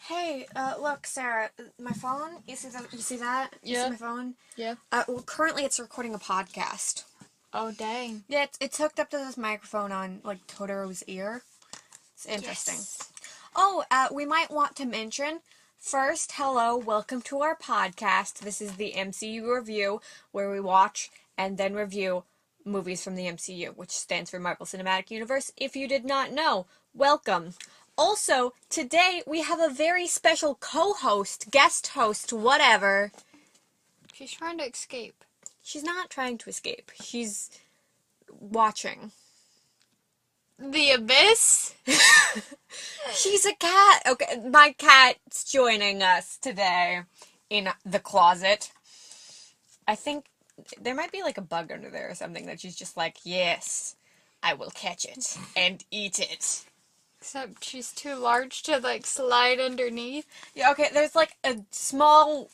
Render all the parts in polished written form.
Hey, look, Sarah, my phone, you see that? You Yeah. see my phone? Yeah. Well, currently it's recording a podcast. Oh, dang. Yeah, it's hooked up to this microphone on, like, Totoro's ear. It's interesting. Yes. Oh, we might want to mention, first, hello, welcome to our podcast. This is the MCU review, where we watch and then review movies from the MCU, which stands for Marvel Cinematic Universe. If you did not know, welcome. Also, today we have a very special co-host, guest host, whatever. She's trying to escape. She's not trying to escape. She's watching. The Abyss? She's a cat. Okay, my cat's joining us today in the closet. I think there might be like a bug under there or something that she's just like, yes, I will catch it and eat it. Except she's too large to, slide underneath. Yeah, okay, there's like a small,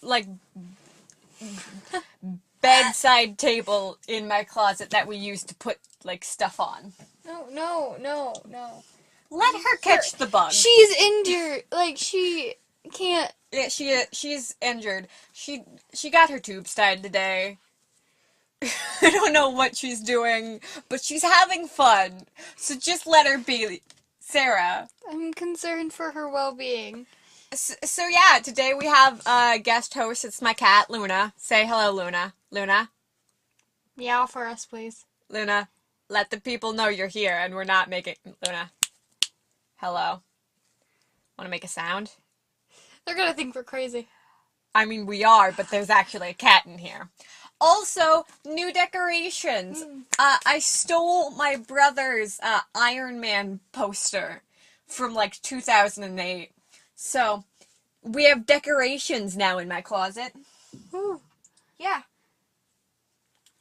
bedside table in my closet that we use to put, stuff on. No. Let her catch the bug. She's injured. She can't. Yeah, she's injured. She got her tubes tied today. I don't know what she's doing, but she's having fun. So just let her be, Sarah. I'm concerned for her well-being. So yeah, today we have a guest host. It's my cat, Luna. Say hello, Luna. Luna? Meow for us, please. Luna, let the people know you're here and we're not making... Luna. Hello. Want to make a sound? They're gonna think we're crazy. I mean, we are, but there's actually a cat in here. Also, new decorations. I stole my brother's Iron Man poster from 2008. So, we have decorations now in my closet. Ooh. Yeah.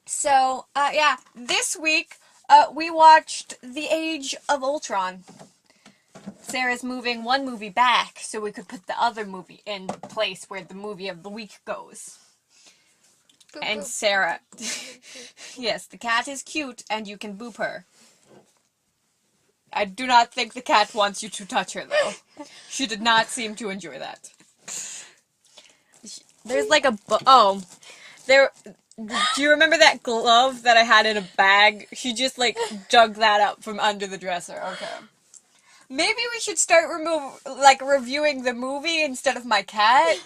So, yeah, this week we watched The Age of Ultron. Sarah's moving one movie back so we could put the other movie in the place where the movie of the week goes. And Sarah, yes, the cat is cute and you can boop her. I do not think the cat wants you to touch her, though. She did not seem to enjoy that. There's do you remember that glove that I had in a bag? She just, dug that up from under the dresser. Okay. Maybe we should start reviewing the movie instead of my cat.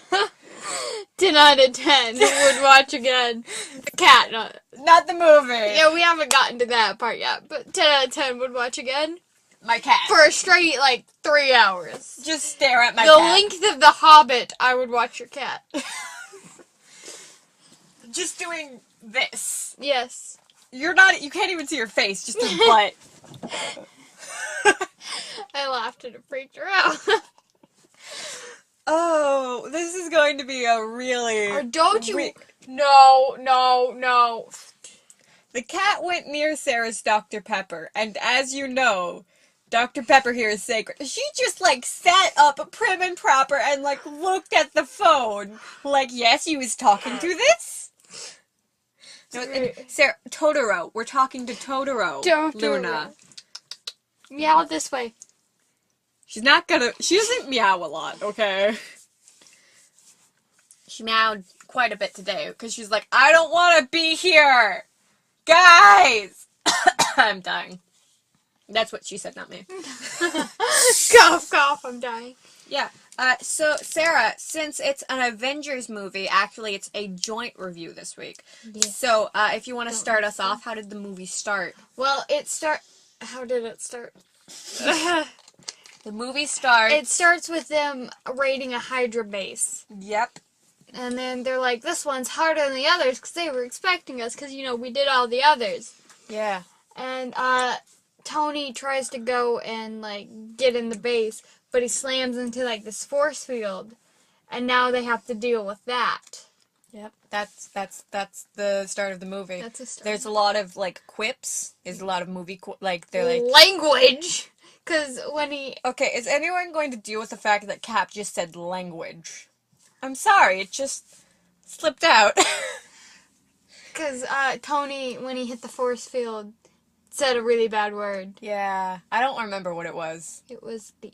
10 out of 10 would watch again. The cat, not the movie. Yeah, we haven't gotten to that part yet, but 10 out of 10 would watch again. My cat. For a straight, 3 hours. Just stare at my cat. The length of The Hobbit, I would watch your cat. Just doing this. Yes. You can't even see your face, just your butt. I laughed and it freaked her out. Oh, this is going to be a really... Or don't you... No. The cat went near Sarah's Dr. Pepper, and as you know, Dr. Pepper here is sacred. She just, sat up prim and proper and, looked at the phone. Yes, you was talking to this? No, Sarah, Totoro. We're talking to Totoro. Luna. Meow this way. She doesn't meow a lot, okay? She meowed quite a bit today, because she's like, I don't want to be here! Guys! I'm dying. That's what she said, not me. Cough, I'm dying. Yeah. So, Sarah, since it's an Avengers movie, actually it's a joint review this week. Yes. So, if you want to start us off, how did the movie start? Well, how did it start? The movie starts... It starts with them raiding a Hydra base. Yep. And then they're like, this one's harder than the others, because they were expecting us, because, we did all the others. Yeah. And, Tony tries to go and, get in the base, but he slams into, this force field. And now they have to deal with that. Yep. That's the start of the movie. That's the start. There's a lot of, quips. There's a lot of movie, they're language! Because when he... Okay, is anyone going to deal with the fact that Cap just said language? I'm sorry, it just slipped out. Because Tony, when he hit the force field, said a really bad word. Yeah, I don't remember what it was. It was the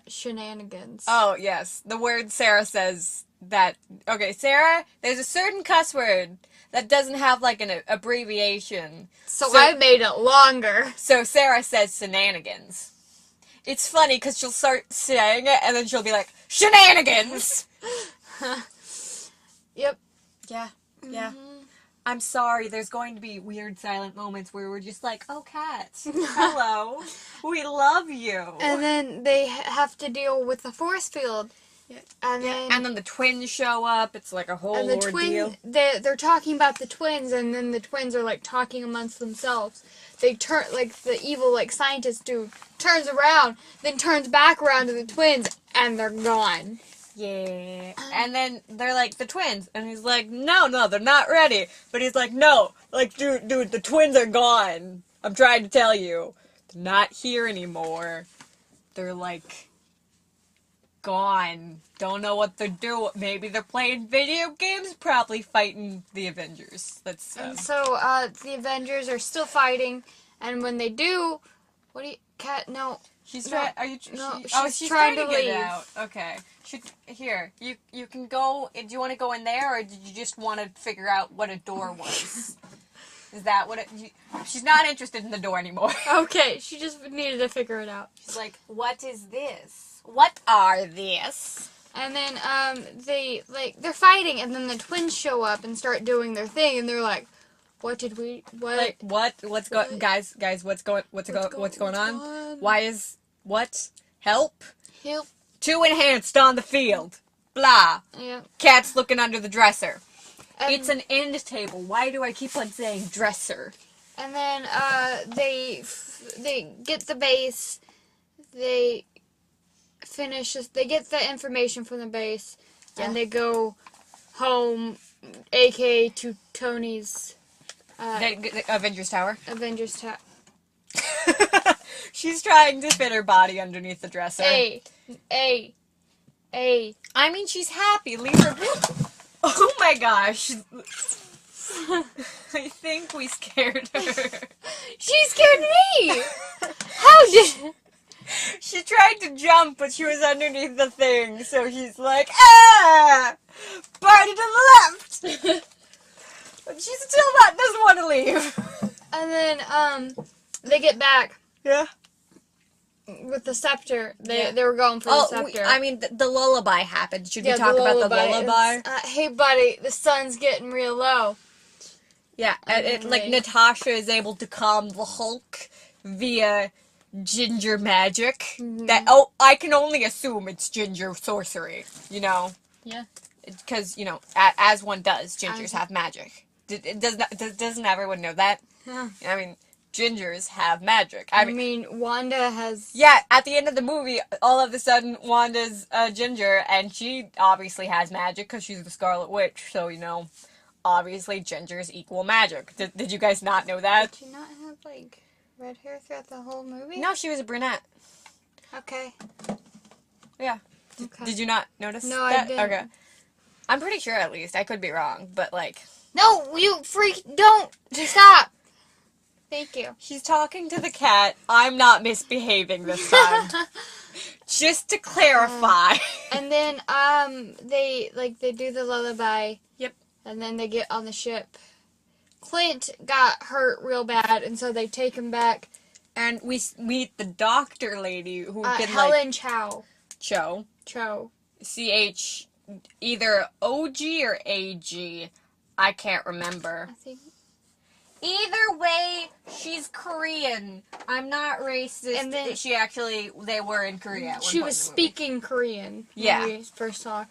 shenanigans. Oh, yes. The word Sarah says that... Okay, Sarah, there's a certain cuss word that doesn't have, like, an abbreviation. So I made it longer. So Sarah says shenanigans. It's funny, because she'll start saying it, and then she'll be like, shenanigans! Yep. Yeah, yeah. Mm-hmm. I'm sorry, there's going to be weird silent moments where we're just like, oh, cat, hello, we love you. And then they have to deal with the force field. Yeah. And then the twins show up. It's like a whole and the ordeal. they're talking about the twins, and then the twins are like talking amongst themselves. They turn, like the evil like scientist dude turns around, then turns back around to the twins, and they're gone. Yeah. And then they're like, the twins. And he's like, no, they're not ready. But he's like, no. Like, dude, the twins are gone. I'm trying to tell you. They're not here anymore. They're like, gone. Don't know what they're doing. Maybe they're playing video games. Probably fighting the Avengers. And so, the Avengers are still fighting. And when they do, what do you, Cat, no. She's trying. Are you? No, She's trying to get leave. out. Okay. Here. You can go. Do you want to go in there, or did you just want to figure out what a door was? Is that what it? She's not interested in the door anymore. Okay, she just needed to figure it out. She's like, what is this? What are this? And then they're fighting, and then the twins show up and start doing their thing, and they're like, what? Like what? What's going? Guys, what's going on? Why is what? Help! 2 enhanced on the field. Blah. Yeah. Cat's looking under the dresser. And it's an end table. Why do I keep on saying dresser? And then they get the base. They get the information from the base, and they go home, aka to Tony's The Avengers Tower. Avengers Tower. She's trying to fit her body underneath the dresser. A. I mean, she's happy. Leave her. Oh my gosh. I think we scared her. She scared me! How did... She tried to jump, but she was underneath the thing, so she's like, ah! Party to the left! But she still doesn't want to leave. And then, they get back. Yeah. With the scepter. They were going for the scepter. I mean, the lullaby happened. Should we talk about the lullaby? Hey, buddy, the sun's getting real low. Yeah, Natasha is able to calm the Hulk via ginger magic. Mm-hmm. I can only assume it's ginger sorcery, you know? Yeah. Because, as one does, gingers have magic. Doesn't everyone know that? Yeah. I mean, gingers have magic. I mean, Wanda has... Yeah, at the end of the movie, all of a sudden, Wanda's a ginger, and she obviously has magic because she's the Scarlet Witch, so, obviously gingers equal magic. Did you guys not know that? Did she not have, red hair throughout the whole movie? No, she was a brunette. Okay. Yeah. Okay. Did you not notice No, that? I didn't. Okay. I'm pretty sure, at least. I could be wrong, but, No, you freak! Don't! Stop! Thank you. She's talking to the cat. I'm not misbehaving this time. Just to clarify. And then, they do the lullaby. Yep. And then they get on the ship. Clint got hurt real bad, and so they take him back. And we meet the doctor lady who can, Helen Cho. Cho. CH, either OG or AG. I can't remember. I think. Either way, she's Korean. I'm not racist. And then they were in Korea at one she point was in the movie. speaking Korean. Yeah. When we first saw.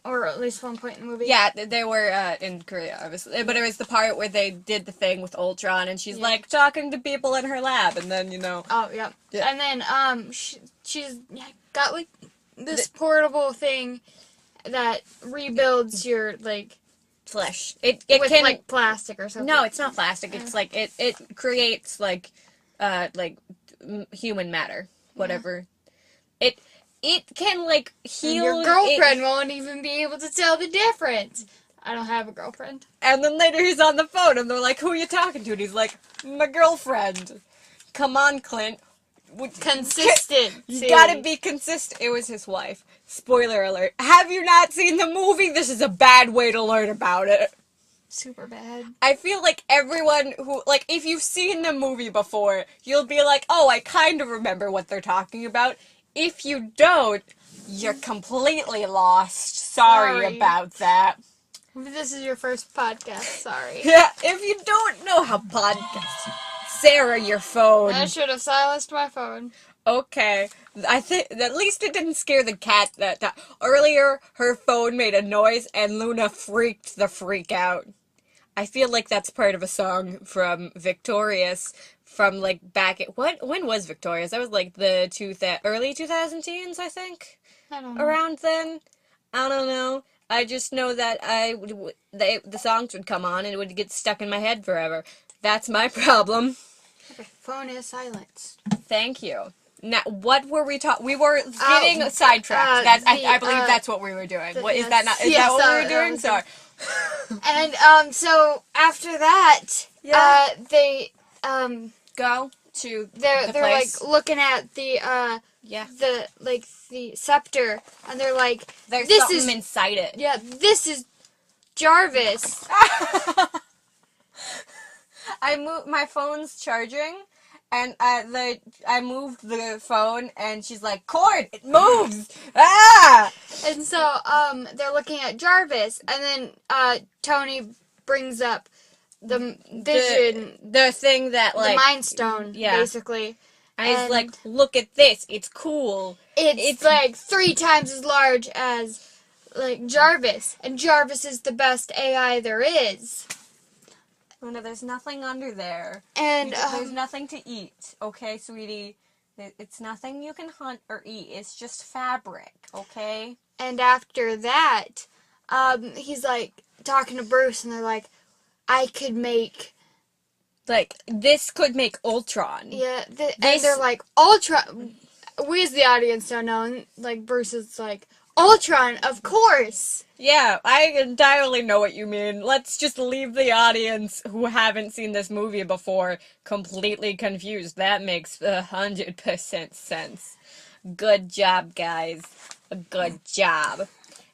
Or at least one point in the movie. Yeah, they were in Korea, obviously. But it was the part where they did the thing with Ultron, and she's talking to people in her lab, and then Oh yeah. Yeah. And then she's got this portable thing that rebuilds your flesh. It with can plastic or something. No, it's not plastic. It's it creates human matter, whatever. Yeah. It can heal. And your girlfriend won't even be able to tell the difference. I don't have a girlfriend. And then later he's on the phone and they're like, "Who are you talking to?" And he's like, "My girlfriend." Come on, Clint. Consistent. You gotta be consistent. It was his wife. Spoiler alert. Have you not seen the movie? This is a bad way to learn about it. Super bad. I feel like everyone who, like, if you've seen the movie before, you'll be like, oh, I kind of remember what they're talking about. If you don't, you're completely lost. Sorry about that. If this is your first podcast, sorry. Yeah, if you don't know how podcasts... Sarah, your phone. I should have silenced my phone. Okay. I think at least it didn't scare the cat that time. Earlier, her phone made a noise and Luna freaked the freak out. I feel like that's part of a song from Victorious from like back at when was Victorious? That was like the early 2010s, I think. I don't know. Around then. I don't know. I just know that the songs would come on and it would get stuck in my head forever. That's my problem. Okay, phone is silenced. Thank you. Now, what were we talking? We were getting sidetracked. I believe that's what we were doing. What is that? Not is that what we were doing? Sorry. And so after that, they go to they're place. like looking at the scepter, and they're like, there's this something is inside it. Yeah, this is Jarvis. My phone's charging, and I moved the phone, and she's like, cord, it moves! Ah! And so, they're looking at Jarvis, and then, Tony brings up the vision. The thing that, like... The Mind Stone, basically. And he's like, look at this, it's cool. It's like 3 times as large as, like, Jarvis. And Jarvis is the best AI there is. Luna, there's nothing under there. And there's nothing to eat, okay, sweetie? It's nothing you can hunt or eat. It's just fabric, okay? And after that, he's like talking to Bruce, and they're like, I could make... Like, this could make Ultron. Yeah, and they're like, Ultron... We as the audience don't know, and like, Bruce is like, Ultron, of course! Yeah, I entirely know what you mean. Let's just leave the audience who haven't seen this movie before completely confused. That makes 100% sense. Good job, guys. A good job.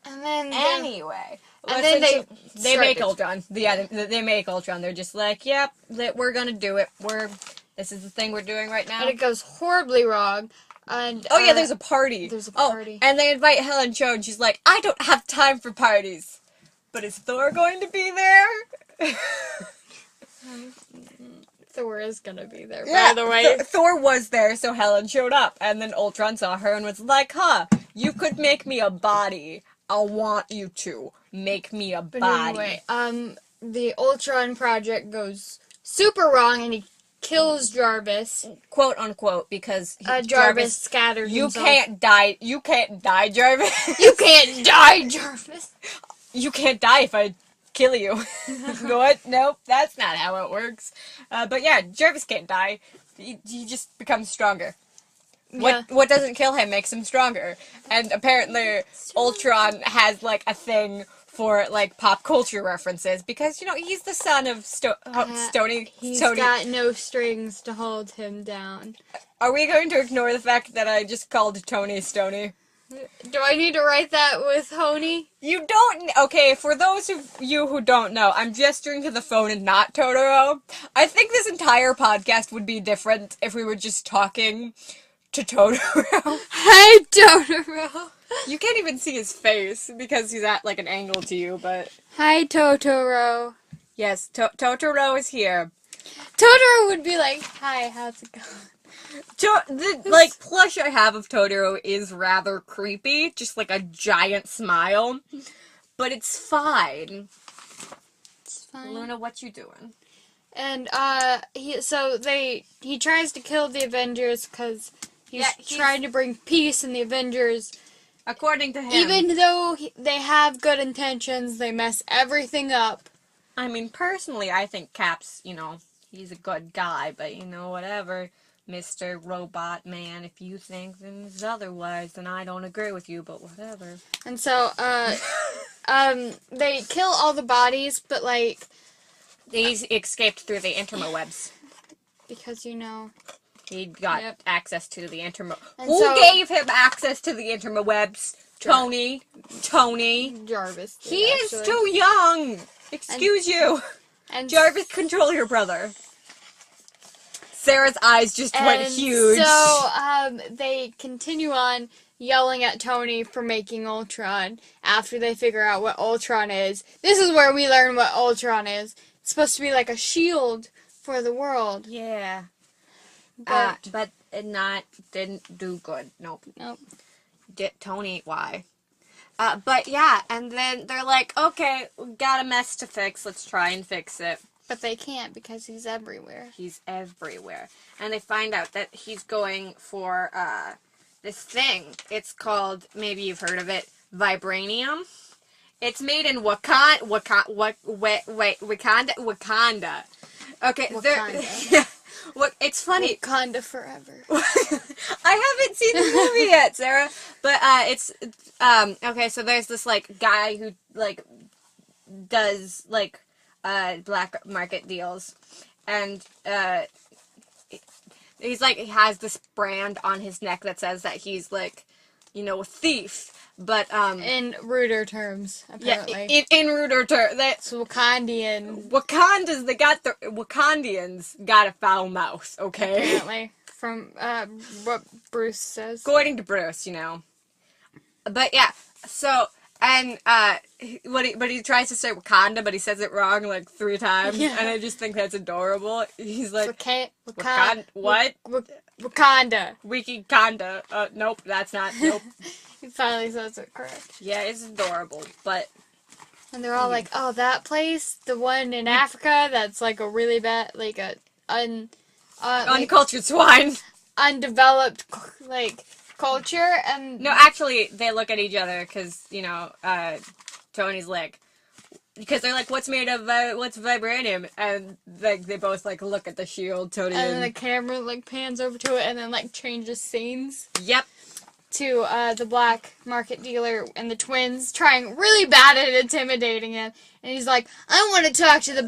And then anyway, and then they make Ultron. They make Ultron. They're just like, yep, we're gonna do it. This is the thing we're doing right now. And it goes horribly wrong. And oh yeah, there's a party. There's a party. And they invite Helen Cho, and she's like, I don't have time for parties. But is Thor going to be there? Thor is gonna be there, by the way. Thor was there, so Helen showed up. And then Ultron saw her and was like, huh, you could make me a body. I want you to make me a body. But anyway, the Ultron project goes super wrong, and he kills Jarvis, quote unquote, because Jarvis scattered himself. You can't die, Jarvis. You can't die, Jarvis. You can't die if I kill you. What? Nope, that's not how it works. But yeah, Jarvis can't die. He just becomes stronger. Yeah. What doesn't kill him makes him stronger. And apparently Ultron has like a thing for like pop culture references because, you know, he's the son of Stony. He's got no strings to hold him down. Are we going to ignore the fact that I just called Tony Stony? Do I need to write that with Honey? You don't. Okay, for those of you who don't know, I'm gesturing to the phone and not Totoro. I think this entire podcast would be different if we were just talking to Totoro. Hi, Totoro. You can't even see his face because he's at like an angle to you, but... Hi, Totoro. Yes, Totoro is here. Totoro would be like, hi, how's it going? The plush I have of Totoro is rather creepy, just like a giant smile, but it's fine. It's fine. Luna, what you doing? And he tries to kill the Avengers because he's trying to bring peace in the Avengers. According to him. Even though they have good intentions, they mess everything up. I mean, personally, I think Cap's, you know, he's a good guy, but, you know, whatever, Mr. Robot Man, if you think things otherwise, then I don't agree with you, but whatever. And so, they kill all the bodies, but, like... These escaped through the interwebs. Because, you know... He got Yep. access to the internet. And Who so- gave him access to the interwebs? Tony. Jarvis did, He is actually. too young. Excuse you. And Jarvis, control your brother. Sarah's eyes just went huge. So, they continue on yelling at Tony for making Ultron after they figure out what Ultron is. This is where we learn what Ultron is. It's supposed to be like a shield for the world. Yeah. But it didn't do good. Nope. Tony, why? But yeah, and then they're like, okay, we got a mess to fix. Let's try and fix it. But they can't because he's everywhere. He's everywhere. And they find out that he's going for this thing. It's called, maybe you've heard of it, vibranium. It's made in Wakanda. Okay, Wakanda. yeah. It's funny. Wakanda forever. I haven't seen the movie yet, Sarah. But it's okay. So there's this like guy who like does like black market deals, and he's like he has this brand on his neck that says that he's like, you know, a thief. But in ruder terms, apparently. Yeah, in ruder terms, It's Wakandian. Wakandians got a foul mouth. Okay. Apparently, from what Bruce says. According to Bruce, you know. But yeah, so and but he tries to say Wakanda, but he says it wrong like 3 times, Yeah. and I just think that's adorable. He's like what? Wakanda. Wikikanda. Nope, that's not. Nope. He finally says it correct. Yeah, it's adorable, but And they're all like, "Oh, that place, the one in Africa, that's like a really bad, like a uncultured swine. undeveloped like culture." And No, actually, they look at each other because, you know, Tony's like, because they're like, what's made of, what's vibranium? And like they both like look at the shield, Tony. and then the camera like pans over to it and then like changes scenes Yep. to the black market dealer and the twins trying really bad at intimidating him. And he's like, "I want to talk to the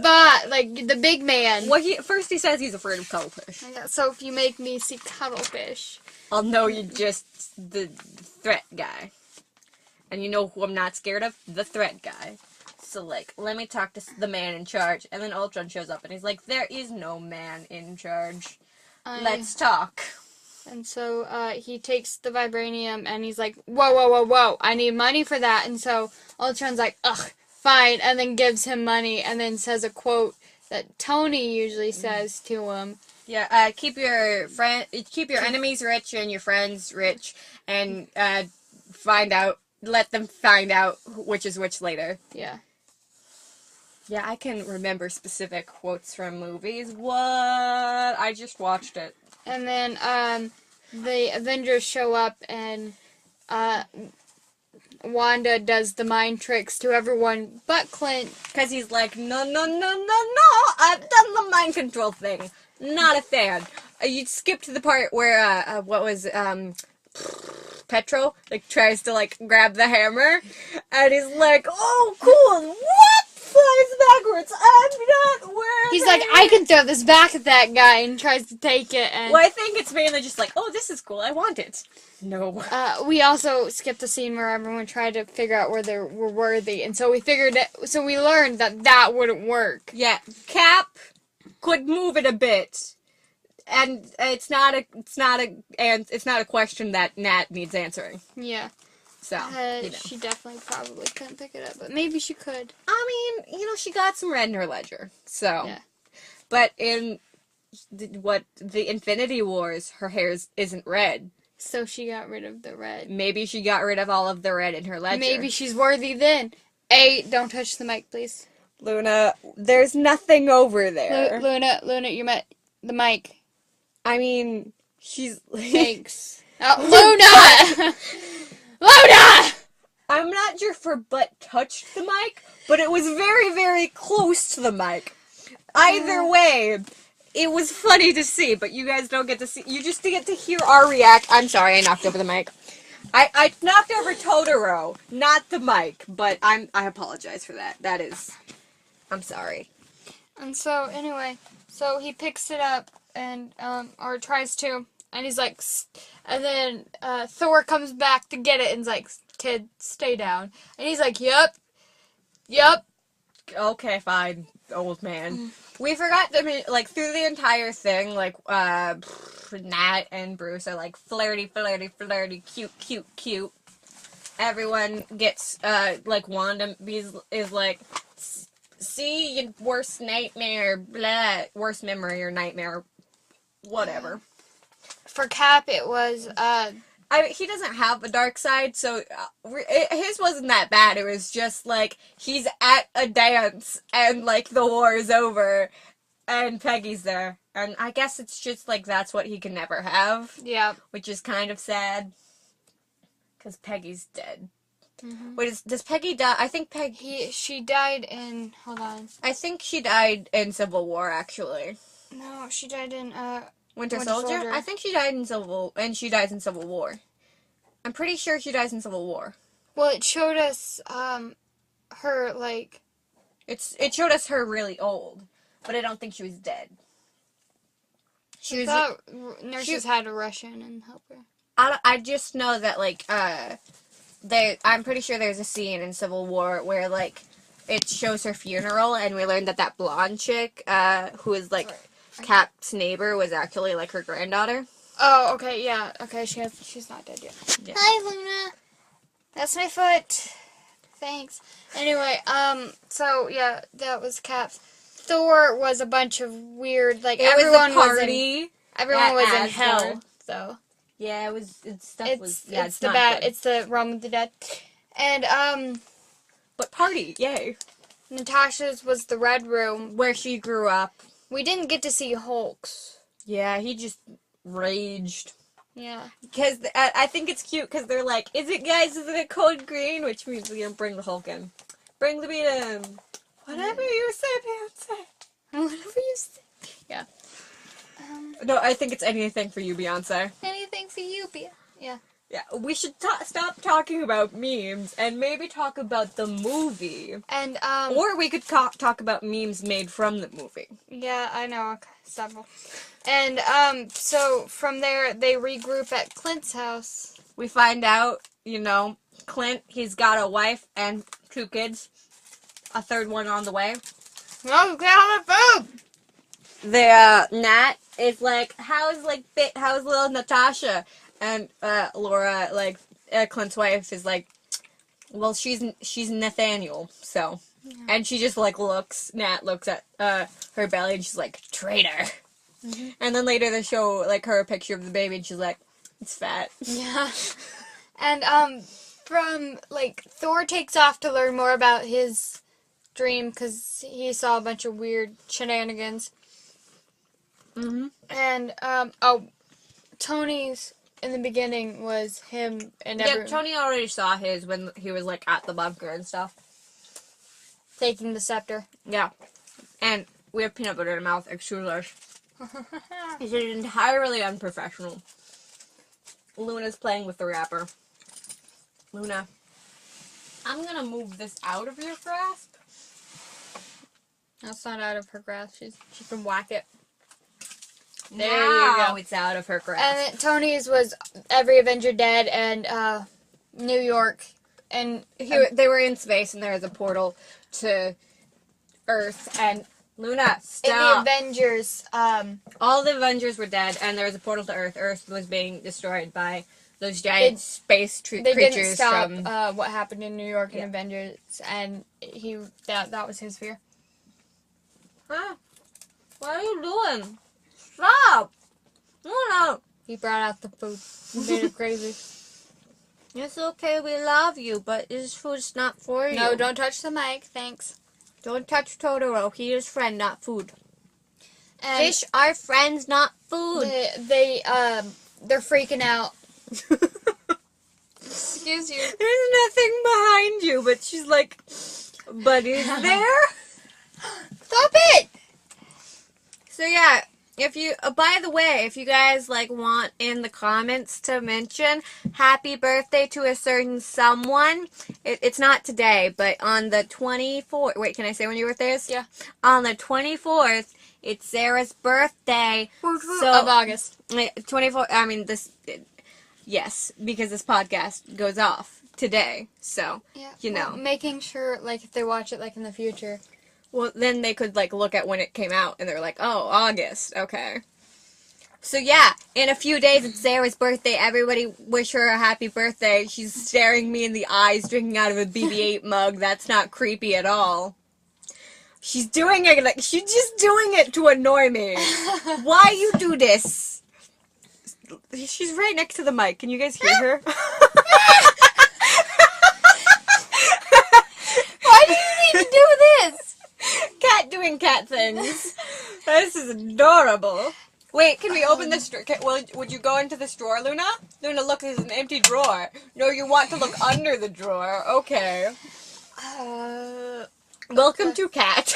like the big man." Well, first he says he's afraid of cuttlefish. Yeah, so if you make me see cuttlefish. I'll know you're just the threat guy. And you know who I'm not scared of? The threat guy. So, like, let me talk to the man in charge. And then Ultron shows up and he's like, there is no man in charge. Let's talk. And so he takes the vibranium and he's like, "Whoa, whoa, whoa, whoa, I need money for that." And so Ultron's like, "Ugh, fine," and then gives him money and then says a quote that Tony usually says to him. Yeah, keep your enemies rich and your friends rich, and let them find out which is which later. Yeah. Yeah, I can remember specific quotes from movies. What? I just watched it. And then the Avengers show up and Wanda does the mind tricks to everyone but Clint. Because he's like, no, I've done the mind control thing. Not a fan. You skipped to the part where, Petro, like, tries to, like, grab the hammer, and he's like, oh, cool, what? Flies backwards, I'm not worthy. He's like, "I can throw this back at that guy," and tries to take it. And well, I think it's mainly just like, oh, this is cool, I want it. No. we also skipped the scene where everyone tried to figure out where they were worthy, and so we learned that wouldn't work. Yeah, Cap could move it a bit. And it's not a question that Nat needs answering. Yeah. So, you know. She definitely probably couldn't pick it up, but maybe she could. I mean, you know, she got some red in her ledger. So, yeah. But in the Infinity Wars, her hair isn't red. So she got rid of the red. Maybe she got rid of all of the red in her ledger. Maybe she's worthy then. Hey, don't touch the mic, please. Luna, there's nothing over there. Luna, you met the mic. I mean, she's... Thanks. Oh, Luna! Luna! I'm not sure if her butt touched the mic, but it was very, very close to the mic. Either way, it was funny to see, but you guys don't get to see... You just get to hear our react... I'm sorry, I knocked over the mic. I knocked over Totoro, not the mic, but I apologize for that. That is... I'm sorry. And so, anyway, so he picks it up, and or tries to, and he's like, and then Thor comes back to get it, and's like, kid, stay down, and he's like, yep. Okay, fine, old man. We forgot to like through the entire thing, like Nat and Bruce are like flirty, cute. Everyone gets like Wanda is like, see, your worst nightmare, blah, worst memory or nightmare, whatever. For Cap, it was he doesn't have a dark side, so his wasn't that bad. It was just like he's at a dance and like the war is over and Peggy's there. And I guess it's just like that's what he can never have. Yeah. Which is kind of sad. Because Peggy's dead. Mm-hmm. Wait, does Peggy die? I think she died in, hold on. I think she died in Civil War, actually. No, she died in, Winter Soldier? I think she died in she dies in Civil War. I'm pretty sure she dies in Civil War. Well, it showed us, her, like... It showed us her really old, but I don't think she was dead. I thought nurses had to rush in and help her. I just know that, like, I'm pretty sure there's a scene in Civil War where, like, it shows her funeral, and we learned that blonde chick, who is, like, Cap's neighbor, was actually, like, her granddaughter. Oh, okay, yeah. Okay, she's not dead yet. Yeah. Hi, Luna. That's my foot. Thanks. Anyway, so, yeah, that was Cap's. Thor was a bunch of weird, like, everyone was in hell, so. Yeah, it's the realm of the dead. And, but party, yay. Natasha's was the Red Room. Where she grew up. We didn't get to see Hulk's. Yeah, he just raged. Yeah. Because I think it's cute because they're like, is it code green? Which means, bring the Hulk in. Bring the beat in. Whatever you say, Beyonce. Whatever you say. Yeah. No, I think it's anything for you, Beyonce. Anything for you, Beyonce. Yeah. Yeah, we should stop talking about memes and maybe talk about the movie. And, or we could talk about memes made from the movie. Yeah, I know. Okay, several. And, so from there, they regroup at Clint's house. We find out, Clint, he's got a wife and 2 kids. A third one on the way. Oh, get on the food! Nat is like, how's little Natasha? And Laura, like Clint's wife, is like, well, she's Nathaniel, so, yeah. And she just like Nat looks at her belly, and she's like, traitor. Mm-hmm. And then later they show like her a picture of the baby, and she's like, it's fat. Yeah. And from like Thor takes off to learn more about his dream because he saw a bunch of weird shenanigans. Mm-hmm. And Tony's in the beginning was him and Tony already saw his when he was like at the bunker and stuff, taking the scepter. Yeah, and we have peanut butter in our mouth. Excuse us. It's entirely unprofessional. Luna's playing with the wrapper. Luna, I'm gonna move this out of your grasp. That's not out of her grasp. She can whack it. There you go. It's out of her grasp. And then Tony's was every Avenger dead and New York. And they were in space and there was a portal to Earth. And Luna, stop. And the Avengers. All the Avengers were dead and there was a portal to Earth. Earth was being destroyed by those giant space creatures. They didn't stop what happened in New York in Avengers. And that was his fear. Huh? What are you doing? Stop! No. He brought out the food. He made it crazy. It's okay, we love you, but this food's not for you. No, don't touch the mic, thanks. Don't touch Totoro. He is friend, not food. And fish are friends, not food. They're freaking out. Excuse you. There's nothing behind you, but she's like, but is there? Stop it! So yeah, If you, by the way, if you guys like want in the comments to mention happy birthday to a certain someone, it's not today, but on the 24th. Wait, can I say when your birthday is? Yeah. On the 24th, it's Sarah's birthday. So Of August. 24. I mean this. Yes, because this podcast goes off today, so Yeah. you know. Well, making sure, like, if they watch it, like, in the future. Well, then they could, like, look at when it came out, and they're like, oh, August, okay. So, yeah, in a few days, it's Sarah's birthday. Everybody wish her a happy birthday. She's staring me in the eyes, drinking out of a BB-8 mug. That's not creepy at all. She's doing it, like, she's just doing it to annoy me. Why you do this? She's right next to the mic. Can you guys hear her? Why do you need to do this? Cat doing cat things. This is adorable. Wait, can we open this drawer? Would you go into this drawer, Luna? Luna, look, there's an empty drawer. No, you want to look under the drawer. Okay. Welcome to Cat.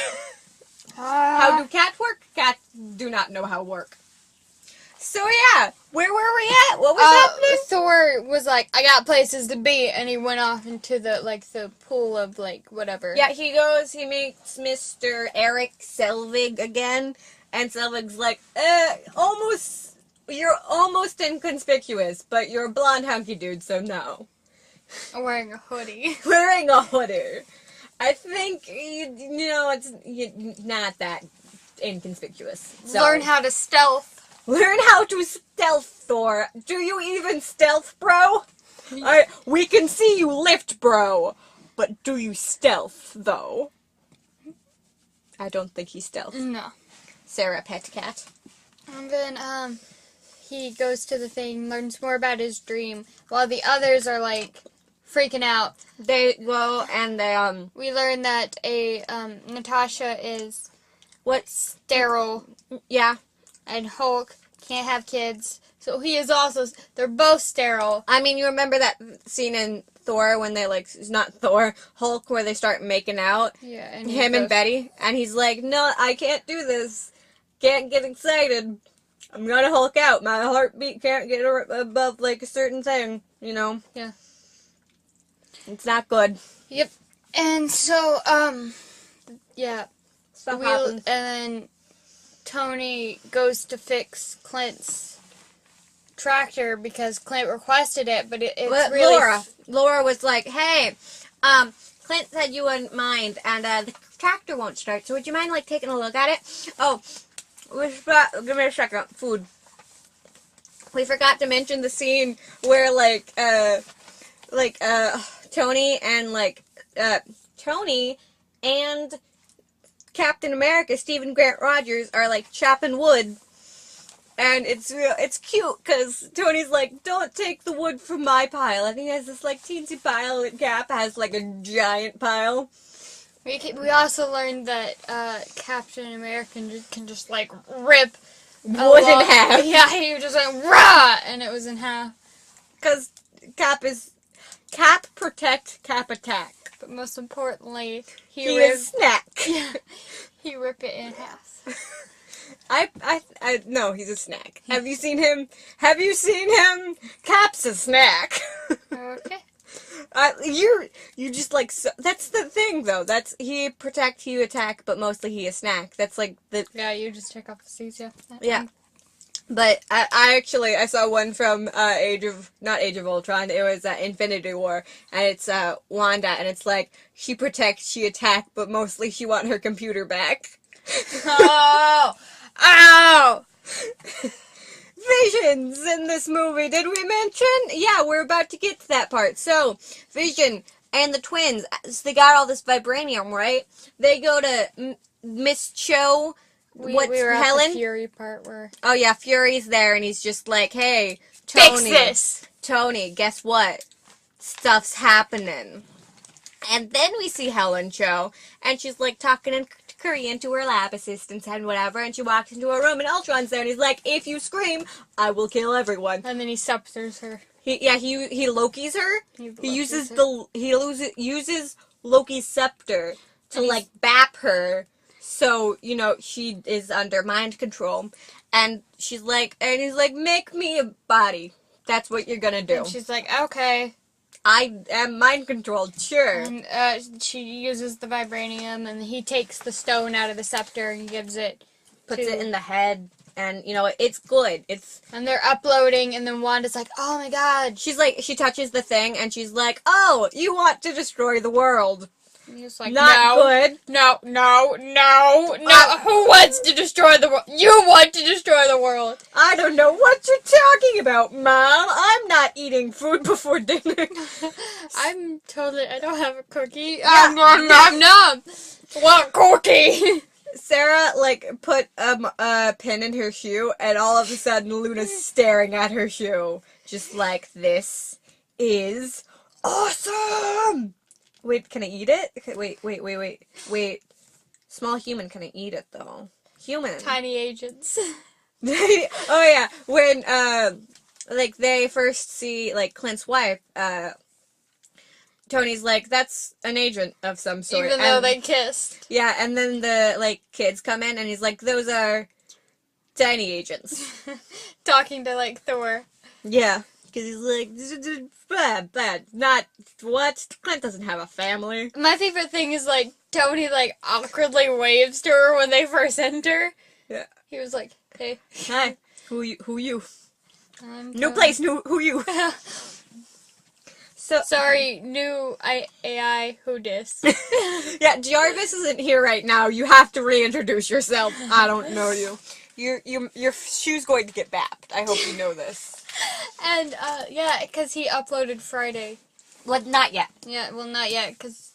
How do cat work? Cats do not know how work. So yeah, where were we at? What was happening? Thor was like, I got places to be, and he went off into the, like, the pool of, like, whatever. Yeah, he meets Mr. Eric Selvig again, and Selvig's like, you're almost inconspicuous, but you're a blonde hunky dude, so no. Wearing a hoodie. Wearing a hoodie. I think, it's not that inconspicuous. So. Learn how to stealth. Learn how to stealth, Thor. Do you even stealth, bro? We can see you lift, bro. But do you stealth, though? I don't think he stealth. No. Sarah, pet cat. And then, he goes to the thing, learns more about his dream, while the others are, like, freaking out. They go and they, We learn that Natasha is what's sterile. Yeah. And Hulk can't have kids. So he is also, they're both sterile. I mean, you remember that scene in Thor when they, like, not Thor, Hulk, where they start making out? Yeah. And Him and Betty. And he's like, no, I can't do this. Can't get excited. I'm gonna Hulk out. My heartbeat can't get above, like, a certain thing, you know? Yeah. It's not good. Yep. And so, yeah. Stuff happens. And then Tony goes to fix Clint's tractor because Clint requested it, but it's really... Laura was like, hey, Clint said you wouldn't mind, and the tractor won't start, so would you mind, like, taking a look at it? Oh, give me a second. Food. We forgot to mention the scene where, Tony and Captain America, Stephen Grant Rogers, are, like, chopping wood. And it's cute, because Tony's like, don't take the wood from my pile. And he has this, like, teensy pile, and Cap has, like, a giant pile. We also learned that Captain America can just, like, rip wood in half. Yeah, he was just like, rah! And it was in half. Because Cap protect, Cap attack. But most importantly, he is snack. Yeah, he rip it in half. No, he's a snack. Have you seen him? Cap's a snack. Okay. You just like, so, that's the thing though. That's, he protect, he attack, but mostly he a snack. That's like the... Yeah, you just check off the C's, yeah. Yeah. But I saw one from not Age of Ultron, it was Infinity War, and it's Wanda, and it's like, she protect, she attack, but mostly she want her computer back. Oh! Ow! Vision's in this movie, did we mention? Yeah, we're about to get to that part. So, Vision and the twins, so they got all this vibranium, right? They go to Miss Cho... We were Helen? at the Fury part where... Oh, yeah, Fury's there, and he's just like, hey, Tony. Fix this! Tony, guess what? Stuff's happening. And then we see Helen Cho, and she's, like, talking in Korean to her lab assistants and whatever, and she walks into a room, and Ultron's there, and he's like, if you scream, I will kill everyone. And then he scepters her. He Loki's her. He uses Loki's scepter to, like, bap her. So, she is under mind control. And he's like, make me a body. That's what you're gonna do. And she's like, okay. I am mind controlled, sure. And she uses the vibranium, and he takes the stone out of the scepter and gives it. Puts it in the head, and, it's good. And they're uploading, and then Wanda's like, oh my god. She's like, she touches the thing, and she's like, oh, you want to destroy the world. And he's like, Not no. good. No. Who wants to destroy the world? You want to destroy the world. I don't know what you're talking about, Mom. I'm not eating food before dinner. I don't have a cookie. Yeah. Nom. What cookie? Sarah, put a pin in her shoe, and all of a sudden Luna's staring at her shoe. Just like, this is awesome! Wait, can I eat it? Okay, wait. Small human, can I eat it, though? Human. Tiny agents. Oh, yeah. When, they first see, Clint's wife, Tony's like, that's an agent of some sort. Even though they kissed. Yeah, and then the, kids come in, and he's like, those are tiny agents. Talking to, Thor. Yeah, because he's like, bad, not, what? Clint doesn't have a family. My favorite thing is, Tony, awkwardly waves to her when they first enter. Yeah. He was like, hey. Hi, who you? I'm New Tony. place, who you? So Sorry, new AI, who dis? yeah, Jarvis isn't here right now. You have to reintroduce yourself. I don't know you. Your shoe's going to get bapped. I hope you know this. And, yeah, because he uploaded Friday. Well, not yet. Yeah, well, not yet, because,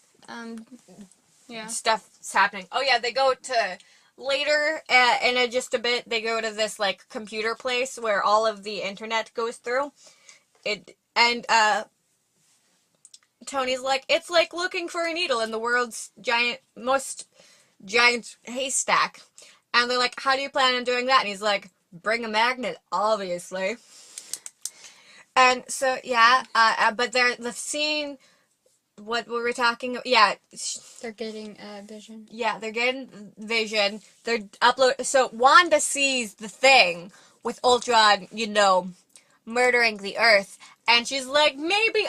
yeah. Stuff's happening. Oh yeah, they go to later in just a bit. They go to this computer place where all of the internet goes through. Tony's like, it's like looking for a needle in the world's most giant haystack. And they're like, how do you plan on doing that? And he's like, bring a magnet, obviously. And so, yeah, but the scene, what were we talking about? Yeah. They're getting, Vision. Yeah, they're getting Vision. So Wanda sees the thing with Ultron, murdering the Earth. And she's like, maybe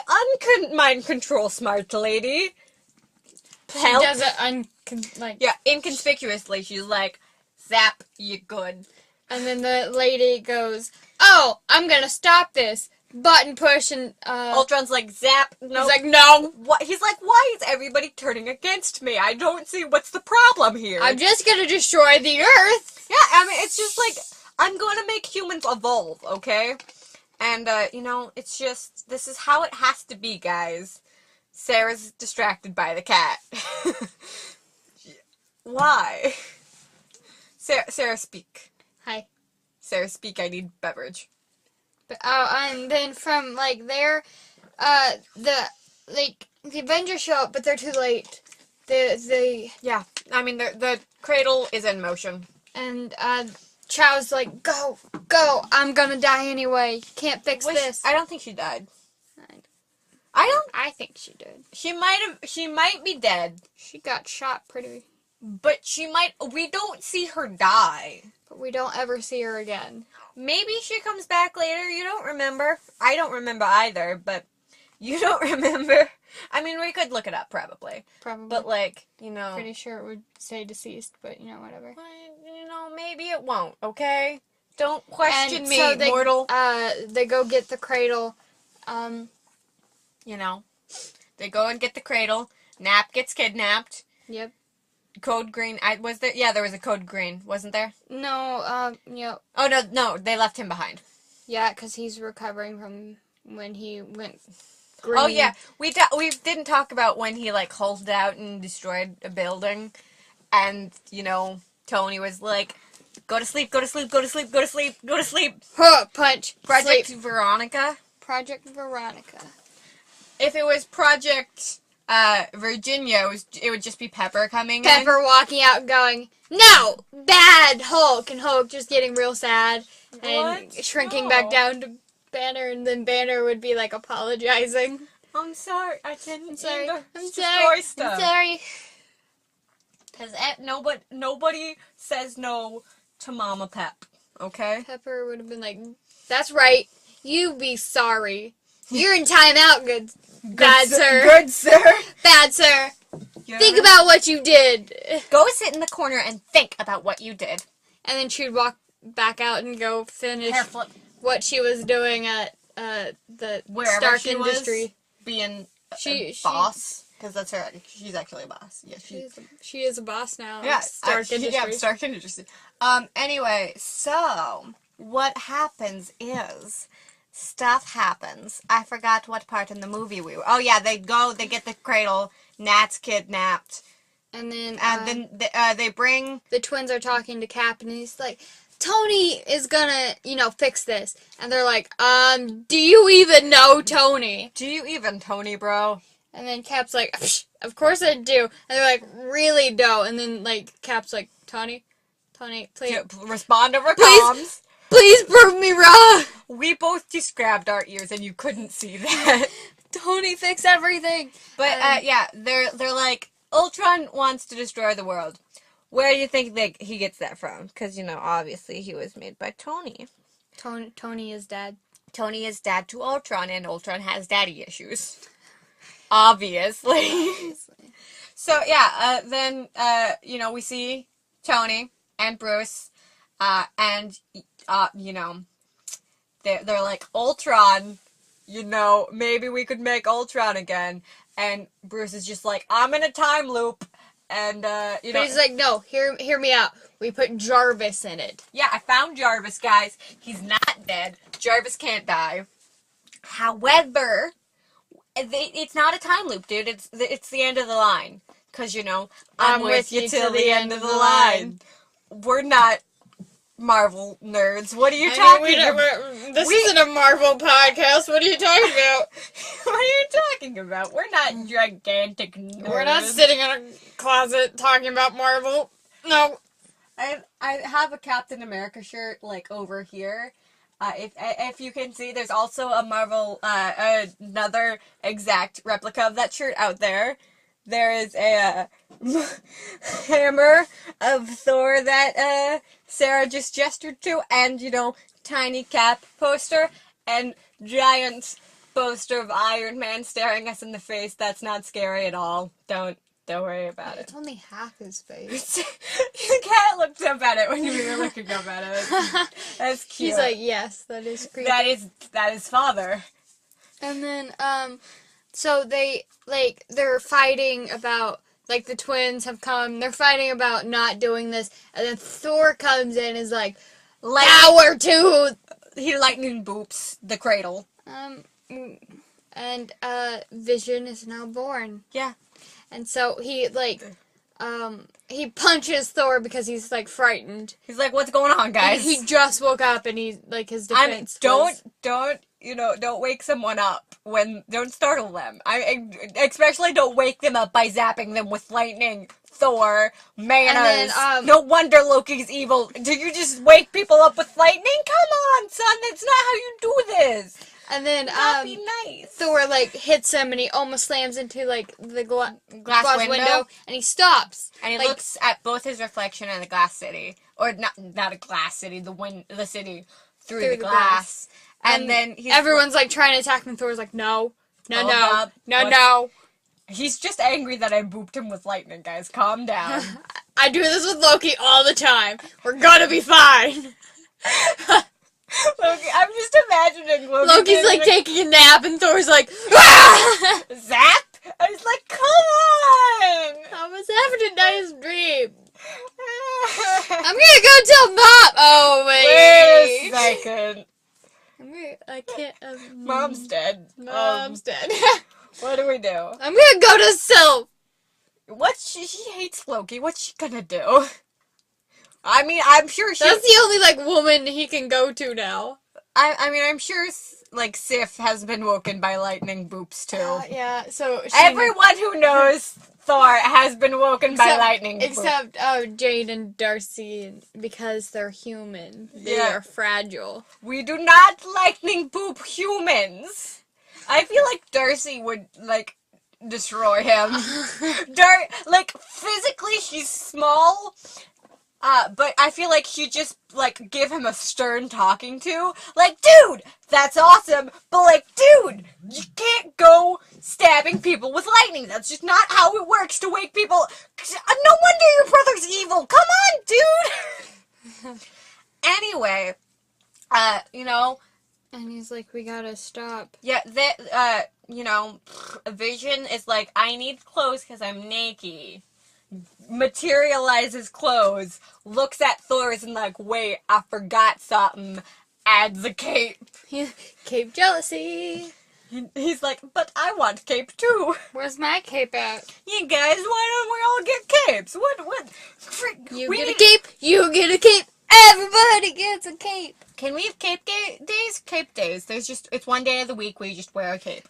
mind control, smart lady. Help. She does it Yeah, inconspicuously. She's like, zap, you good. And then the lady goes, oh, I'm gonna stop this. Button push, and, Ultron's like, zap, no. He's like, no. What? He's like, why is everybody turning against me? I don't see what's the problem here. I'm just gonna destroy the Earth. Yeah, I mean, it's just like, I'm gonna make humans evolve, okay? And, it's just, this is how it has to be, guys. Sarah's distracted by the cat. Why? Sarah, speak. Hi. Sarah, speak, I need beverage. But, and then from, there, the Avengers show up, but they're too late. Yeah, I mean, the cradle is in motion. And, Chow's like, go, I'm gonna die anyway. Can't fix this. I don't think she died. I think she did. She might be dead. She got shot pretty. But we don't see her die. But we don't ever see her again. Maybe she comes back later, you don't remember. I don't remember either, but you don't remember. I mean, we could look it up, probably. But, Pretty sure it would say deceased, but, whatever. Maybe it won't, okay? Don't question me, so mortal. They go get the cradle. They go and get the cradle. Nap gets kidnapped. Yep. Code Green, was there? Yeah, there was a Code Green, wasn't there? No, Oh, no, they left him behind. Yeah, because he's recovering from when he went green. Oh, yeah, we didn't talk about when he, hulked out and destroyed a building, and, Tony was like, go to sleep, go to sleep, go to sleep, go to sleep, go to sleep. Huh, punch. Project Sleep. Veronica. Project Veronica. If it was Project Virginia, it would just be Pepper coming in. Pepper walking out and going, no, bad Hulk, and Hulk just getting real sad and shrinking back down to Banner, and then Banner would be apologizing. I'm sorry, I didn't I'm sorry. mean to I'm destroy sorry. stuff. I'm sorry. Because nobody says no to Mama Pep, okay? Pepper would have been like, "That's right. You be sorry. You're in timeout, bad sir. Good sir. Bad sir. Think about what you did." Go sit in the corner and think about what you did. And then she'd walk back out and go finish Hair flip. what she was doing at the Wherever Stark she Industry. was being She boss. Because that's her. She's actually a boss. Yeah, she is a boss now. yeah, Stark Industry. Yeah, Stark Industry. Anyway, so what happens is stuff happens. I forgot what part in the movie we were. Oh yeah, they get the cradle. Nat's kidnapped. And then They bring... The twins are talking to Cap, and he's like, Tony is gonna, fix this. And they're like, do you even know Tony? Do you even Tony, bro? And then Cap's like, of course I do. And they're like, really don't. And then, Cap's like, Tony, please. Respond over comms. Please prove me wrong. We both just grabbed our ears and you couldn't see that. Tony, fix everything. But, yeah, they're like, Ultron wants to destroy the world. Where do you think he gets that from? Because, obviously he was made by Tony. Tony is dad. Tony is dad to Ultron, and Ultron has daddy issues. Obviously. So, yeah, then, we see Tony and Bruce, and, they're like, Ultron, maybe we could make Ultron again. And Bruce is just like, I'm in a time loop. And, But he's like, no, hear me out. We put Jarvis in it. Yeah, I found Jarvis, guys. He's not dead. Jarvis can't die. However, it's not a time loop, dude. It's the end of the line. Because, I'm with you till the end of the line. We're not Marvel nerds. What are you talking about? This isn't a Marvel podcast. What are you talking about? What are you talking about? We're not gigantic nerds. We're not sitting in a closet talking about Marvel. No. I have a Captain America shirt, over here. If you can see, there's also a Marvel, another exact replica of that shirt out there. There is a hammer of Thor that Sarah just gestured to, and, tiny Cap poster, and giant poster of Iron Man staring us in the face. That's not scary at all. Don't worry about it. It's only half his face. The cat looked up at it when you were looking up at it. That's cute. He's like, yes, that is creepy. That is father. And then, so they're fighting about, the twins have come, they're fighting about not doing this, and then Thor comes in and is like, power to... He lightning boops the cradle. And, Vision is now born. Yeah. And so he punches Thor because he's, frightened. He's like, what's going on, guys? He just woke up and he's, his defense don't wake someone up. Don't startle them. Especially don't wake them up by zapping them with lightning, Thor, manners. Then, no wonder Loki's evil. Do you just wake people up with lightning? Come on, son, that's not how you do this. And then, be nice. Thor, hits him and he almost slams into, the glass window. And he stops. And he looks at both his reflection and the glass city. Or, not a glass city, the city through the glass. And then everyone's, trying to attack him. Thor's like, no. He's just angry that I booped him with lightning, guys. Calm down. I do this with Loki all the time. We're gonna be fine. Loki, I'm just imagining Loki. Loki's taking a nap and Thor's like, ah! Zap! I was like, come on! I was having a nice dream. I'm gonna go tell Mom. Oh, wait. Wait a second. I can't. Mom's dead. Mom's dead. What do we do? I'm gonna go to Sylph. She hates Loki. What's she gonna do? I mean, I'm sure she... That's the only, woman he can go to now. I mean, I'm sure, Sif has been woken by lightning boops, too. Yeah, so... Everyone who knows Thor has been woken by lightning boops. Except, Jade and Darcy, because they're human. They are fragile. We do not lightning boop humans. I feel like Darcy would, destroy him. Like, physically, she's small, but I feel like she'd just, like, give him a stern talking to. Like, dude, that's awesome, but, like, dude, you can't go stabbing people with lightning. That's just not how it works to wake people. No wonder your brother's evil. Come on, dude. Anyway, you know. And he's like, we gotta stop. Yeah, you know, Vision is like, I need clothes because I'm naked. Materializes clothes, looks at Thor's and like, wait, I forgot something. Adds a cape. Cape jealousy. He's like, but I want cape too. Where's my cape at? You guys, why don't we all get capes? What? You get a cape, you get a cape, everybody gets a cape. Can we have cape days? Cape days. It's one day of the week where you just wear a cape.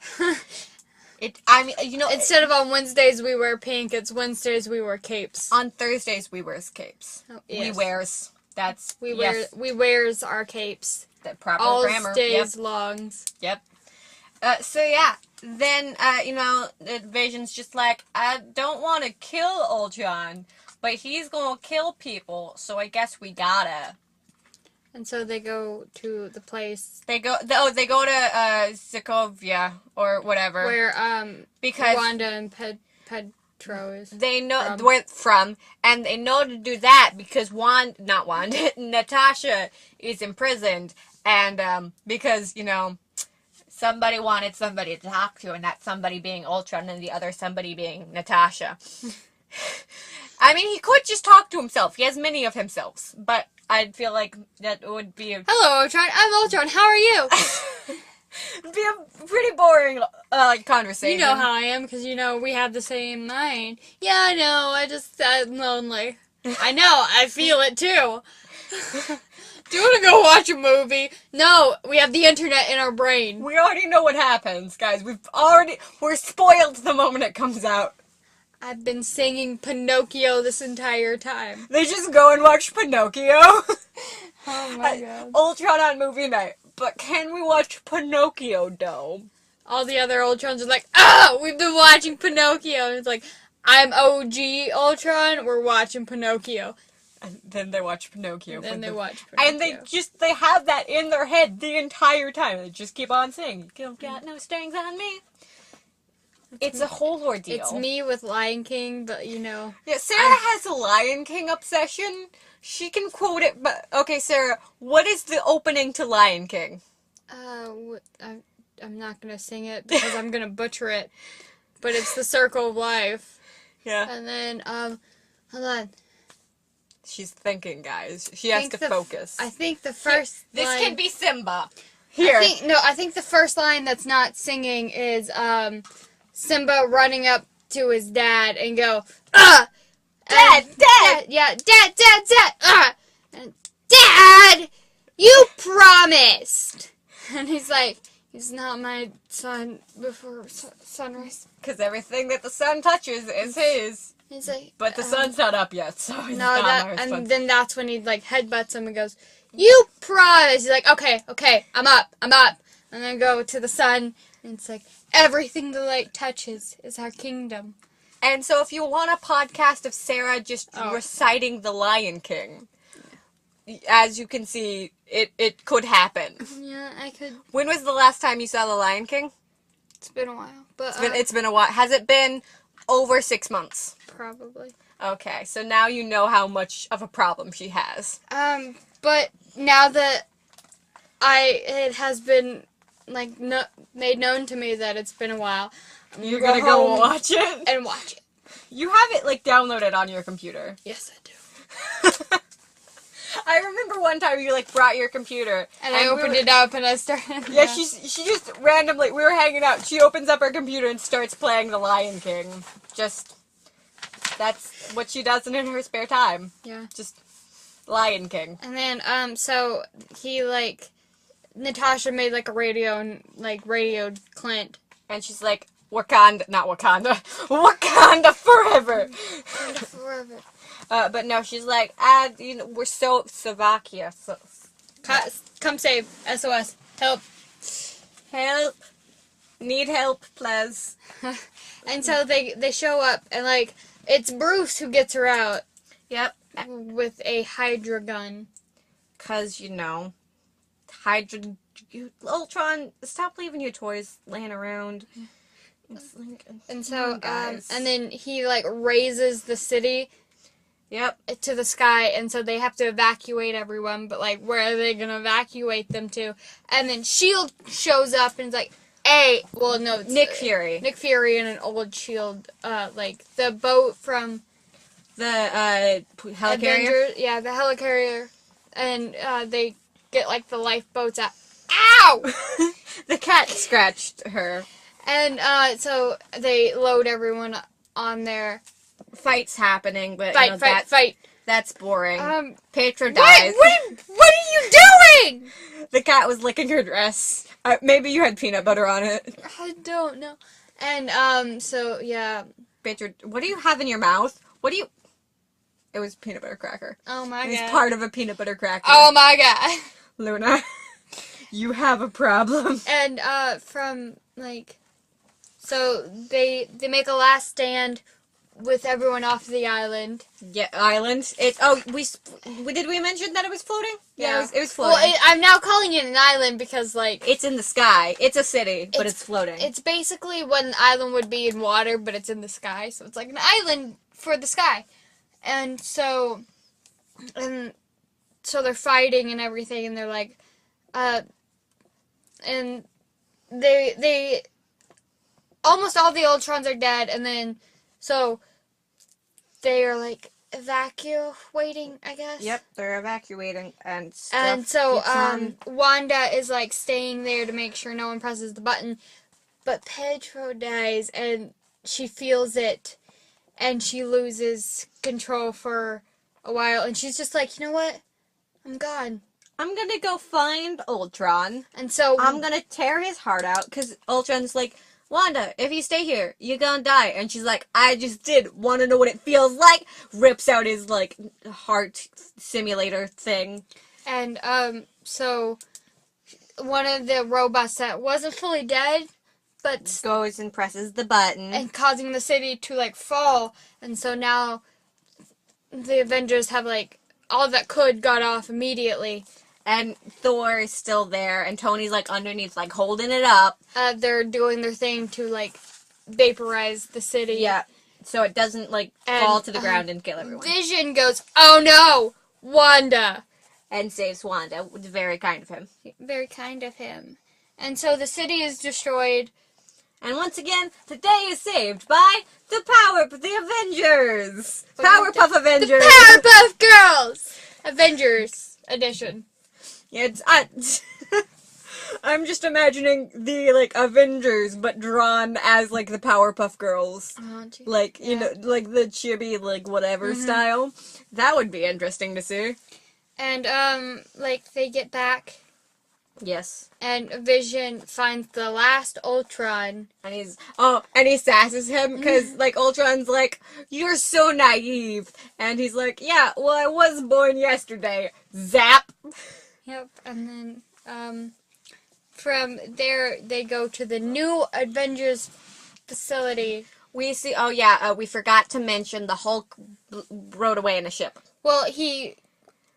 Instead of on Wednesdays we wear pink, it's Wednesdays we wear capes. On Thursdays we wears capes. Oh, yes. We wears our capes. The proper all grammar. Days longs. Yep. So yeah, then the Vision's just like, I don't want to kill Ultron, but he's gonna kill people, so I guess we gotta. And so they go to the place. They go to Sokovia or whatever. Where because Wanda and Petro is. They know where from, and they know to do that because Natasha is imprisoned, and because somebody wanted somebody to talk to, and that somebody being Ultron, and the other somebody being Natasha. I mean, he could just talk to himself. He has many of himself, but I'd feel like that would be a... Hello, Ultron. I'm Ultron. How are you? Be a pretty boring conversation. You know how I am, because, we have the same mind. Yeah, I know. I'm lonely. I know. I feel it, too. Do you want to go watch a movie? No, we have the internet in our brain. We already know what happens, guys. We're spoiled the moment it comes out. I've been singing Pinocchio this entire time. They just go and watch Pinocchio. Oh my god. Ultron on movie night. But can we watch Pinocchio, though? All the other Ultrons are like, we've been watching Pinocchio. And it's like, I'm OG Ultron, we're watching Pinocchio. And then they watch Pinocchio. And they watch Pinocchio. And they have that in their head the entire time. They just keep on singing, you got no strings on me. It's a whole ordeal. It's me with Lion King, but Yeah, Sarah has a Lion King obsession. She can quote it, but... Okay, Sarah, what is the opening to Lion King? I'm not gonna sing it because I'm gonna butcher it. But it's the Circle of Life. Yeah. And then, hold on. She's thinking, guys. She has to focus. I think the first This line... can be Simba. Here. I think the first line that's not singing is, Simba running up to his dad and go, Dad! And, Dad! You promised! And he's like, he's not my son before sunrise. Because everything that the sun touches is his. He's like, but the sun's not up yet, so he's not my responsibility. And then that's when he, headbutts him and goes, you promised! He's like, okay, I'm up. And then go to the sun, and it's like, everything the light touches is our kingdom. And so if you want a podcast of Sarah just reciting The Lion King, as you can see, it could happen. Yeah, I could. When was the last time you saw The Lion King? It's been a while. But it's been a while. Has it been over 6 months? Probably. Okay, so now you know how much of a problem she has. But now that it has been... made known to me that it's been a while. You're gonna go watch it? And watch it. You have it, downloaded on your computer. Yes, I do. I remember one time you, brought your computer. And I opened it up and I started... Yeah, she just randomly... We were hanging out. She opens up her computer and starts playing The Lion King. That's what she does in her spare time. Yeah. Just Lion King. And then, so he, Natasha made, a radio and, radioed Clint. And she's like, not Wakanda. Wakanda forever! Wakanda forever. But no, she's like, we're so Slovakia. So... Come save. SOS. Help. Help. Need help, please. And so they show up, and, like, it's Bruce who gets her out. Yep. With a Hydra gun. Because, Hydra... Ultron, stop leaving your toys laying around. And so, guys. and then he, like, raises the city... Yep. To the sky, and so they have to evacuate everyone, but, like, where are they gonna evacuate them to? And then S.H.I.E.L.D. shows up and is like, hey, well, no, it's Nick Fury. Nick Fury and an old S.H.I.E.L.D., like, the boat from... The, helicarrier? Avengers, yeah, the helicarrier, and, they get, like, the lifeboats out. Ow! The cat scratched her. And, so they load everyone on there. Fight's happening, but Fight. That's boring. Petra What? dies. What are you doing? The cat was licking her dress. Maybe you had peanut butter on it. I don't know. And, so, yeah. Petra, what do you have in your mouth? It was peanut butter cracker. Oh my god. It was part of a peanut butter cracker. Oh my god. Luna, you have a problem. And, from, like, so they make a last stand with everyone off the island. Yeah, island. Did we mention that it was floating? Yeah, it was floating. Well, I'm now calling it an island because, like... It's in the sky. It's a city, but it's floating. It's basically what an island would be in water, but it's in the sky. So it's like an island for the sky. And so they're fighting and everything, and they're like, and they almost all the Ultrons are dead, and then, so they are, like, evacuating, I guess. Yep, they're evacuating and stuff. And so, Wanda is, like, staying there to make sure no one presses the button, but Pedro dies, and she feels it, and she loses control for a while, and she's just like, you know what? I'm gone. I'm gonna go find Ultron. And so... I'm gonna tear his heart out, because Ultron's like, Wanda, if you stay here, you're gonna die. And she's like, I just did want to know what it feels like. Rips out his, like, heart simulator thing. And, so one of the robots that wasn't fully dead, but... goes and presses the button. And causing the city to, like, fall. And so now the Avengers have, like, all that could got off immediately. And Thor is still there, and Tony's, like, underneath, like, holding it up. They're doing their thing to, like, vaporize the city. Yeah, so it doesn't, like, fall to the ground and kill everyone. Vision goes, oh no, Wanda! And saves Wanda. Very kind of him. Very kind of him. And so the city is destroyed. And once again, the day is saved by the Avengers! Powerpuff Avengers! The Powerpuff Girls! Avengers edition. Yeah, I'm just imagining the, like, Avengers, but drawn as, like, the Powerpuff Girls. Oh, like, you know, like the chibi, like, whatever style. That would be interesting to see. And, like, they get back. Yes. And Vision finds the last Ultron. And he sasses him, because, like, Ultron's like, you're so naive. And he's like, yeah, well, I was born yesterday. Zap! Yep, and then, from there, they go to the new Avengers facility. We see, we forgot to mention the Hulk rode away in a ship. Well, he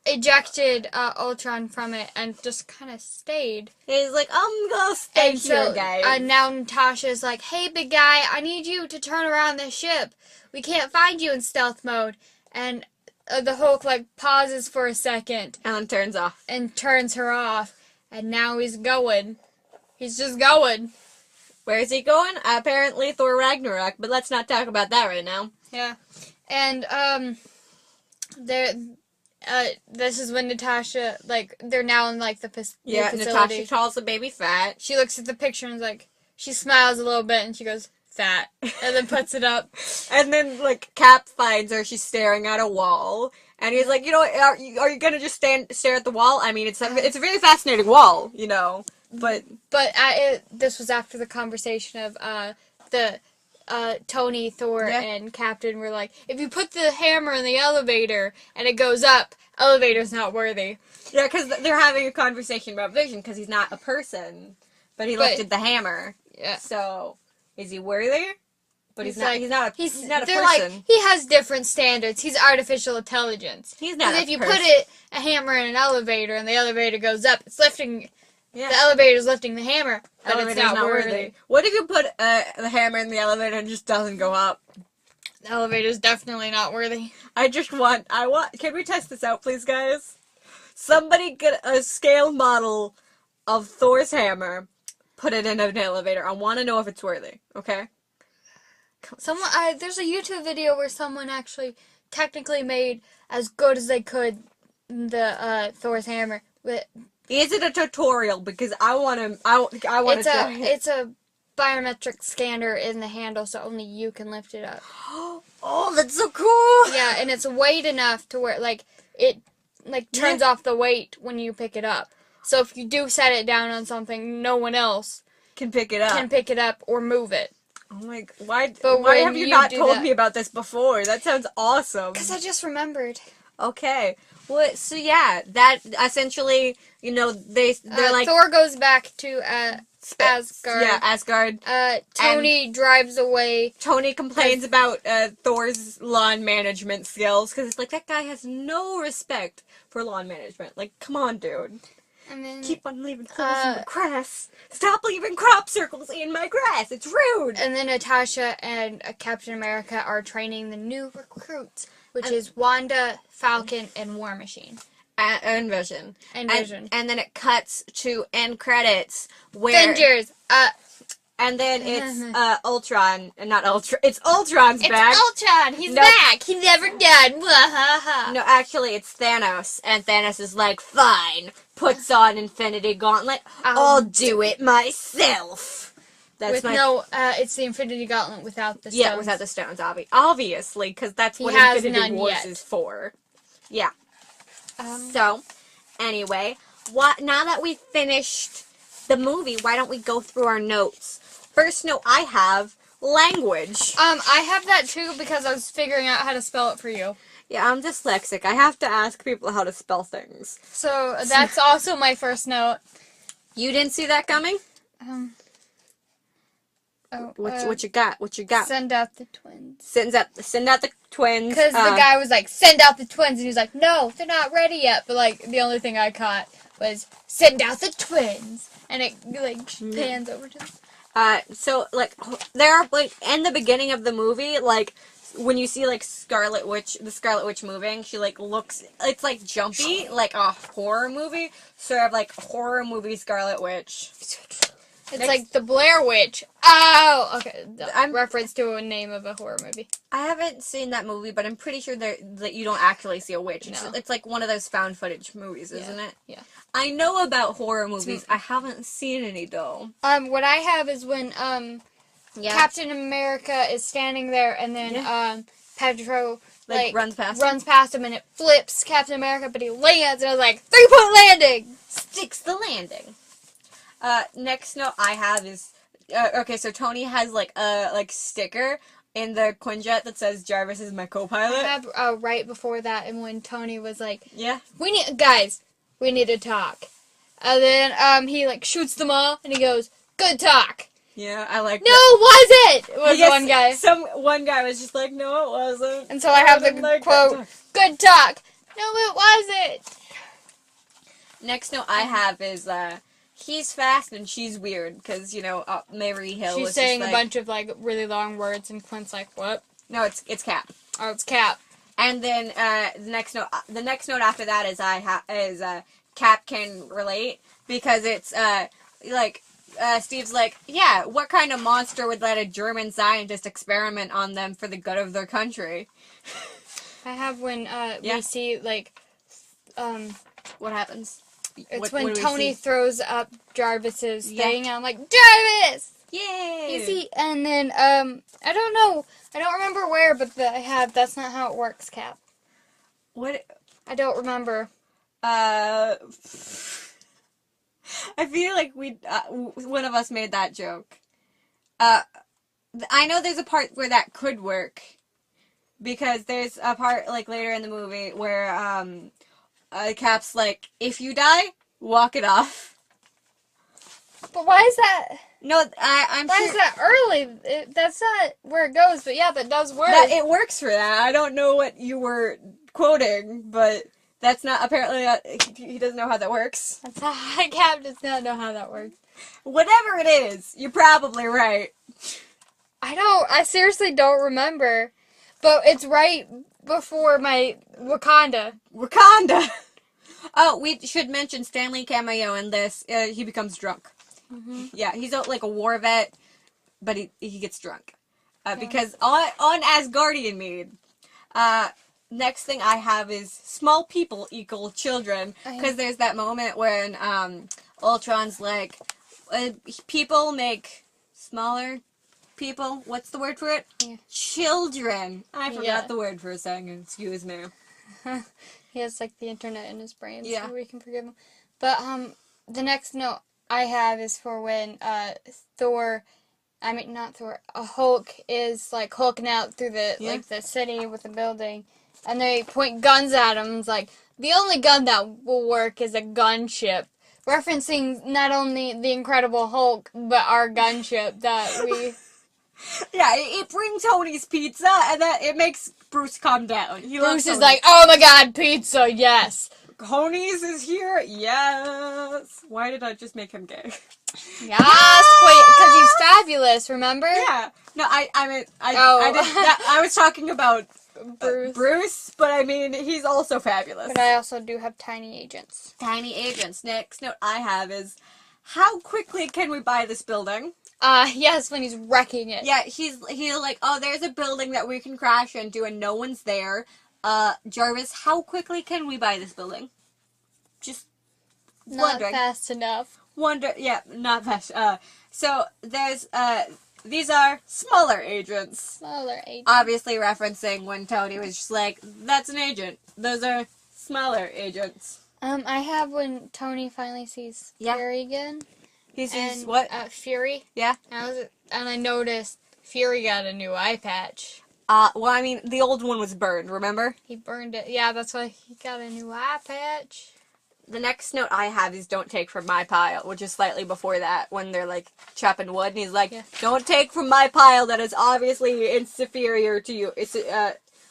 ejected Ultron from it and just kind of stayed. He's like, I'm gonna stay here, guys. And now Natasha's like, hey, big guy, I need you to turn around this ship. We can't find you in stealth mode. And the Hulk, like, pauses for a second. And then turns off. And turns her off. And now he's going. He's just going. Where is he going? Apparently Thor Ragnarok, but let's not talk about that right now. Yeah. And, this is when Natasha, like, they're now in, like, the facility. Natasha calls the baby fat. She looks at the picture and is like, she smiles a little bit and she goes, fat. And then puts it up. And then, like, Cap finds her. She's staring at a wall. And he's like, you know, are you gonna just stare at the wall? I mean, it's a very fascinating wall, you know. But this was after the conversation of Tony, Thor, and Captain were like, if you put the hammer in the elevator and it goes up, elevator's not worthy. Yeah, because they're having a conversation about Vision because he's not a person, but he lifted the hammer. Yeah. So, is he worthy? But he's not. like- He's not. He's not a they're person. like, he has different standards. He's artificial intelligence. He's not. Because if you put a hammer in an elevator and the elevator goes up, it's lifting. Yeah. The elevator's lifting the hammer, but Elevator's it's not worthy. What if you put the hammer in the elevator and it just doesn't go up? The elevator's definitely not worthy. I want. Can we test this out, please, guys? Somebody get a scale model of Thor's hammer, put it in an elevator. I want to know if it's worthy. Okay. Someone, there's a YouTube video where someone actually technically made as good as they could the Thor's hammer. But is it a tutorial? Because I want to. I want to try it. It's a biometric scanner in the handle, so only you can lift it up. Oh, that's so cool. Yeah, and it's weight enough to where it turns off the weight when you pick it up. So if you do set it down on something, no one else Can pick it up or move it. Oh my! Why when have you you not do told that- me about this before? That sounds awesome. Because I just remembered. Okay. Well, so yeah, that essentially, they're like Thor goes back to Asgard. Yeah, Asgard. Tony drives away. Tony complains about Thor's lawn management skills because it's like that guy has no respect for lawn management. Like, come on, dude. And then Keep on leaving holes in my grass. Stop leaving crop circles in my grass. It's rude. And then Natasha and Captain America are training the new recruits, which is Wanda, Falcon, and War Machine. And Vision. And Vision. And then it cuts to end credits where Avengers. and then it's Ultron, not Ultron. It's Ultron's back. It's Ultron. He's back. He never died. Wahaha. No, actually, it's Thanos, and Thanos is like, fine. Puts on Infinity Gauntlet. I'll do it myself. That's it's the Infinity Gauntlet without the stones. Yeah, without the stones, obviously, because that's what has Infinity none Wars yet. is for. Yeah. So, anyway, now that we've finished the movie, why don't we go through our notes? First note I have, language. I have that too because I was figuring out how to spell it for you. Yeah, I'm dyslexic. I have to ask people how to spell things. So that's also my first note. You didn't see that coming? What you got? What you got? Send out the twins. Send out the twins. Because the guy was like, send out the twins. And he was like, no, they're not ready yet. But, the only thing I caught was, send out the twins. And it, pans over to them. So, there are, in the beginning of the movie, when you see, the Scarlet Witch moving, she, looks, it's, jumpy, like a horror movie. Sort of, horror movie Scarlet Witch. It's like the Blair Witch. Oh! Okay. I'm- Reference to a name of a horror movie. I haven't seen that movie, but I'm pretty sure that you don't actually see a witch. No. It's like one of those found footage movies, isn't it? Yeah. I know about horror movies. I haven't seen any, though. What I have is when, Yeah. Captain America is standing there and then, Pedro, runs past him? runs past him and it flips Captain America, but he lands and I was like, 3-point landing! Sticks the landing. Next note I have is, okay, so Tony has, a sticker in the Quinjet that says, Jarvis is my co-pilot. I have, right before that, and when Tony was like, Yeah. we need to talk. And then, he, shoots them all, and he goes, good talk. Yeah, I like No, that. it wasn't! Was one guy. One guy was just like, no, it wasn't. And so I have the didn't like quote, that. good talk. No, it wasn't. Next note I have is, he's fast and she's weird, because, Mary Hill She's was saying just a bunch of, really long words, and Clint's like, what? No, it's Cap. Oh, it's Cap. And then, the next note after that is, Cap can relate, because it's, Steve's like, yeah, what kind of monster would let a German scientist experiment on them for the good of their country? I have when, we see, What happens? it's What when do we Tony see? throws up Jarvis's Yeah. thing, and I'm like, Jarvis! Yay! You see, and then, I don't know. I don't remember where, but that's not how it works, Cap. What? I don't remember. I feel like one of us made that joke. I know there's a part where that could work, because there's a part, later in the movie where, Cap's like, if you die, walk it off. But why is that? No, I'm That's sure not early. That's not where it goes, but yeah, that does work. that it works for that. I don't know what you were quoting, but that's not apparently he doesn't know how that works. That's how Cap does not know how that works. Whatever it is, you're probably right. I seriously don't remember. But it's right before my Wakanda. Wakanda. Oh, we should mention Stanley cameo in this. He becomes drunk. Mm-hmm. Yeah, he's like a war vet, but he gets drunk. Because on Asgardian Mead, next thing I have is small people equal children. Because there's that moment when Ultron's like, people make smaller people. What's the word for it? Yeah. Children. I forgot the word for a second. Excuse me. He has like the internet in his brain, Yeah. so we can forgive him. But the next note I have is for when Hulk is like hulking out through the like the city with the building, and they point guns at him. It's like the only gun that will work is a gunship, referencing not only the Incredible Hulk but our gunship that we. Yeah, it brings Tony's pizza, and then it makes Bruce calm down. Bruce is like, oh my god, pizza, yes. Tony's is here, yes. Why did I just make him gay? Yes, because he's fabulous. Remember? Yeah. No, I was talking about Bruce, but I mean he's also fabulous. But I also do have tiny agents. Tiny agents. Next note I have is, how quickly can we buy this building? Yes, when he's wrecking it. Yeah, he's like, oh, there's a building that we can crash into and no one's there. Jarvis, how quickly can we buy this building? Just not wondering. Fast enough. Not fast. So there's, these are smaller agents. Smaller agents. Obviously referencing when Tony was just like, that's an agent. Those are smaller agents. I have when Tony finally sees Fury again. He sees what? Fury. Yeah. And I noticed Fury got a new eye patch. Well, I mean, the old one was burned, remember? He burned it. Yeah, that's why he got a new eye patch. The next note I have is don't take from my pile, which is slightly before that, when they're, like, chopping wood, and he's like, don't take from my pile that is obviously inferior to you. It's,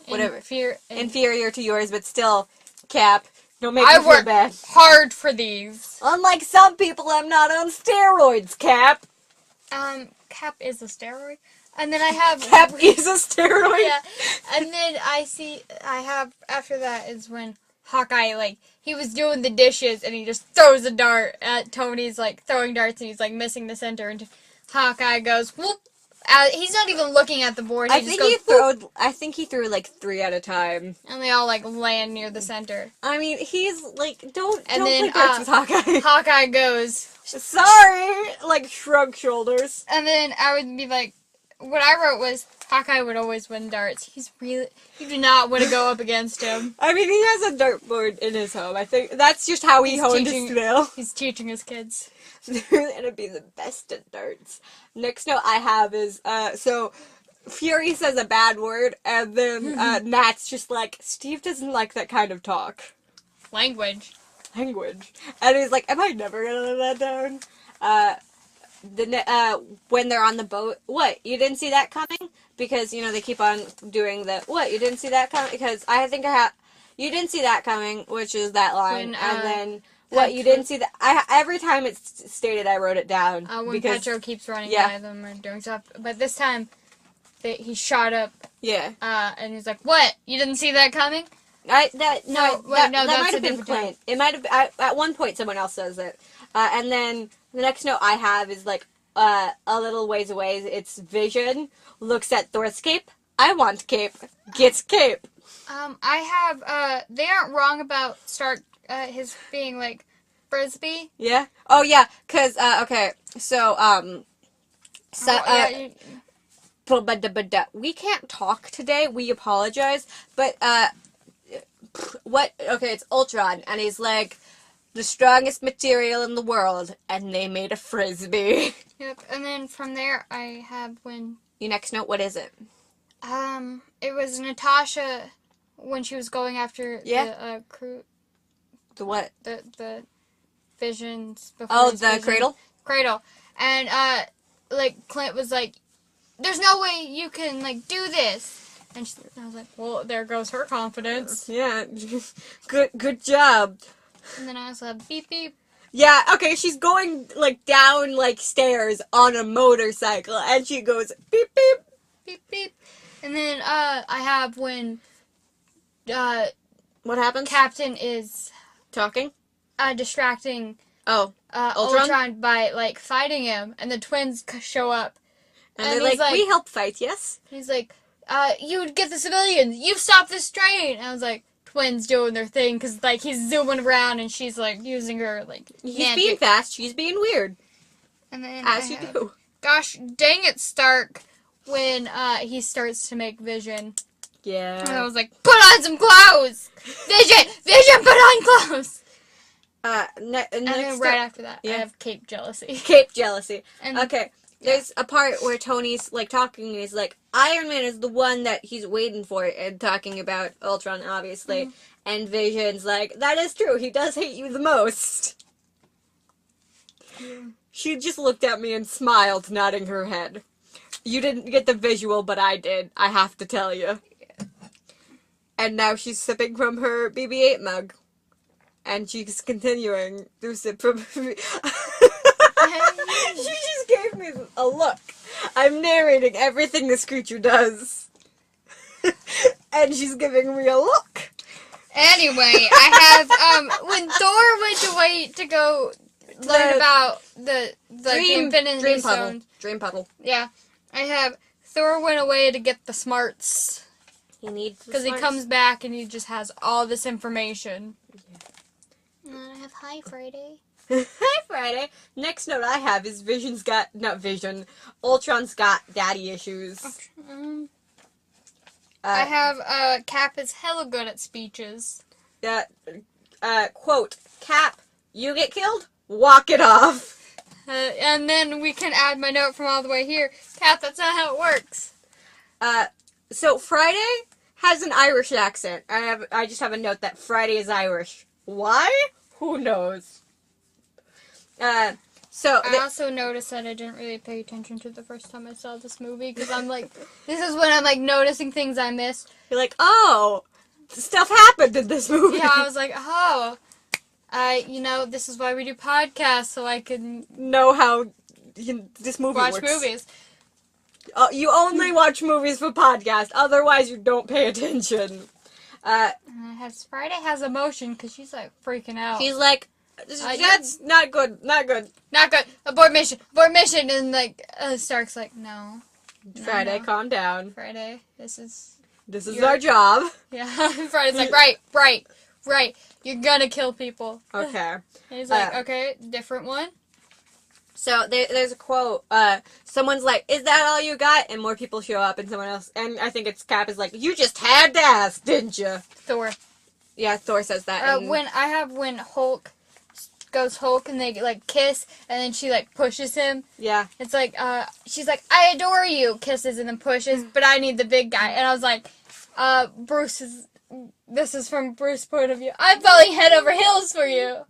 whatever. Inferior to yours, but still, Cap, don't make me feel bad. I work hard for these. Unlike some people, I'm not on steroids, Cap. Cap is a steroid. And then I have... Cap is a steroid? Yeah. And then after that is when Hawkeye, like, he was doing the dishes and he just throws a dart at Tony's, like, throwing darts and he's, like, missing the center. And Hawkeye goes, whoop. He's not even looking at the board. I think he threw, like, 3 at a time. And they all, like, land near the center. I mean, he's, like, don't play darts with Hawkeye. Hawkeye goes, sorry! Like, shrug shoulders. And then I would be like, what I wrote was, Hawkeye would always win darts. You do not want to go up against him. I mean, he has a dartboard in his home. I think that's just how he honed his skill. He's teaching his kids. They're gonna be the best at darts. Next note I have is, so Fury says a bad word, and then Nat's just like, Steve doesn't like that kind of talk. Language. And he's like, am I never gonna live that down? When they're on the boat, what? You didn't see that coming? Because, you know, they keep on doing the, what? You didn't see that coming? Because I think you didn't see that coming, which is that line, and then... What, you didn't see that? Every time it's stated, I wrote it down. When Petro keeps running by them or doing stuff. But this time, he shot up. Yeah. And he's like, what? You didn't see that coming? That might have been Clint. It might have, at one point someone else says it. And then the next note I have is like, a little ways away, it's Vision, looks at Thor's cape. I want cape. Gets cape. I have, they aren't wrong about Stark, his being, like, frisbee. Yeah? Oh, yeah, because, okay, so, we can't talk today, we apologize, but, it's Ultron, and he's like, the strongest material in the world, and they made a frisbee. Yep, and then from there, I have when... Your next note, what is it? It was Natasha, when she was going after the, crew... The what? The visions before. Oh, the cradle? Cradle. And Clint was like, there's no way you can, like, do this. And I was like, well, there goes her confidence. Yeah, good job. And then I was like, beep, beep. Yeah, okay, she's going, like, down, like, stairs on a motorcycle, and she goes, beep, beep. Beep, beep. And then, I have when, What happens? Captain is, Talking? distracting, Oh, Ultron by, like, fighting him, and the twins show up. and they're like, we help fight, yes? He's like, you get the civilians, you stop this train! And I was like, twins doing their thing, because, like, he's zooming around, and she's, like, using her, like, He's magic. being fast, she's being weird. And then As you do. Gosh dang it, Stark, when, he starts to make Vision. Yeah. And I was like, put on some clothes! Vision! Vision, put on clothes! And then right after that, I have Cape Jealousy. Cape Jealousy. And, okay. There's a part where Tony's, like, talking, and he's like, Iron Man is the one that he's waiting for, and talking about Ultron, obviously. Mm-hmm. And Vision's like, that is true, he does hate you the most. Yeah. She just looked at me and smiled, nodding her head. You didn't get the visual, but I did, I have to tell you. Yeah. And now she's sipping from her BB-8 mug. And she's continuing to sip from her... She just gave me a look. I'm narrating everything this creature does. And she's giving me a look. Anyway, I have, when Thor went away to go learn about the Infinity Stone. Dream Puddle. Yeah. I have Thor went away to get the smarts. He needs the because he comes back and he just has all this information. Yeah. And then I have Hi Friday. Hi, Friday. Next note I have is Ultron's got daddy issues. I have, Cap is hella good at speeches. Quote, Cap, you get killed? Walk it off. And then we can add my note from all the way here. Cap, that's not how it works. So Friday has an Irish accent. I just have a note that Friday is Irish. Why? Who knows? I also noticed that I didn't really pay attention to the first time I saw this movie, because I'm like, this is when I'm like noticing things I missed. You're like, oh, stuff happened in this movie. Yeah, I was like, oh, this is why we do podcasts, so I can know how this movie works. Watch movies. You only watch movies for podcasts, otherwise you don't pay attention. Friday has emotion, because she's like freaking out. She's like, that's not good, not good. Not good. Abort mission, and like, Stark's like, no. Friday, no. Calm down. Friday, this is our job. Yeah, Friday's like, right, you're gonna kill people. Okay. And he's like, okay, different one. So there's a quote, someone's like, is that all you got? And more people show up, and someone else, and I think it's Cap, is like, you just had to ask, didn't you? Thor. Yeah, Thor says that. When Hulk goes Hulk and they like kiss and then she like pushes him. Yeah. It's like she's like, I adore you, kisses and then pushes, but I need the big guy. And I was like, this is from Bruce's point of view. I'm falling head over heels for you.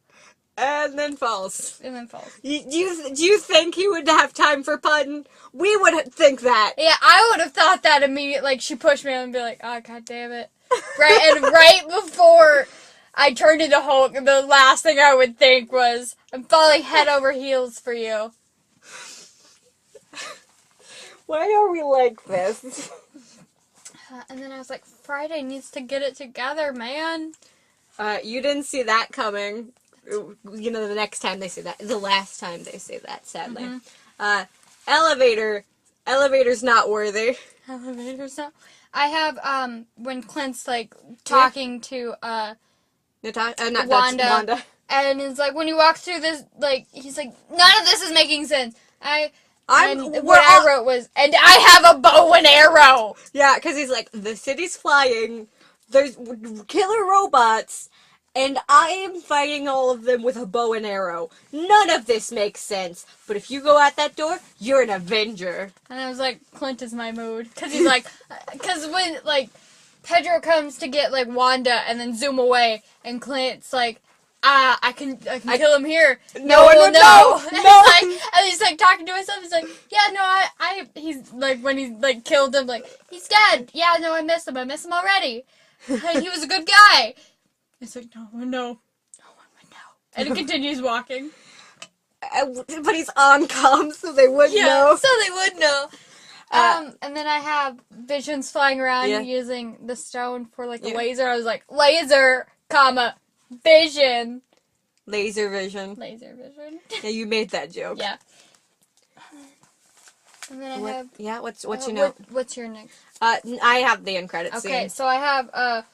And then falls. And then falls. Do you think he would have time for pun? We would think that. Yeah, I would have thought that immediately. Like she pushed me and be like, oh god damn it. Right before I turned into Hulk, the last thing I would think was, I'm falling head over heels for you. Why are we like this? And then I was like, Friday needs to get it together, man. You didn't see that coming. The next time they say that. The last time they say that, sadly. Mm-hmm. Elevator's not worthy. Elevator's not... I have, when Clint's, like, talking to, Wanda. And it's like, when he walks through this, like, he's like, none of this is making sense. What I wrote was, and I have a bow and arrow! Yeah, because he's like, the city's flying, there's killer robots, and I am fighting all of them with a bow and arrow. None of this makes sense. But if you go out that door, you're an Avenger. And I was like, Clint is my mood. Because he's like, because when, like, Pedro comes to get, like, Wanda and then zoom away, and Clint's like, I can kill him here. No one would know. And No. he's like talking to himself. He's like, yeah, no, he's like, when he like killed him, like, he's dead. Yeah, no, I miss him already. He was a good guy. It's like, no, no one would know. And it continues walking. But he's on comm, so they would know. So they would know. And then I have Visions flying around using the stone for like a laser. I was like, laser, comma, vision. Laser vision. Laser vision. Yeah, you made that joke. Yeah. And then I have. Yeah, what's your note? What's your next? I have the end credits scene. Okay, so I have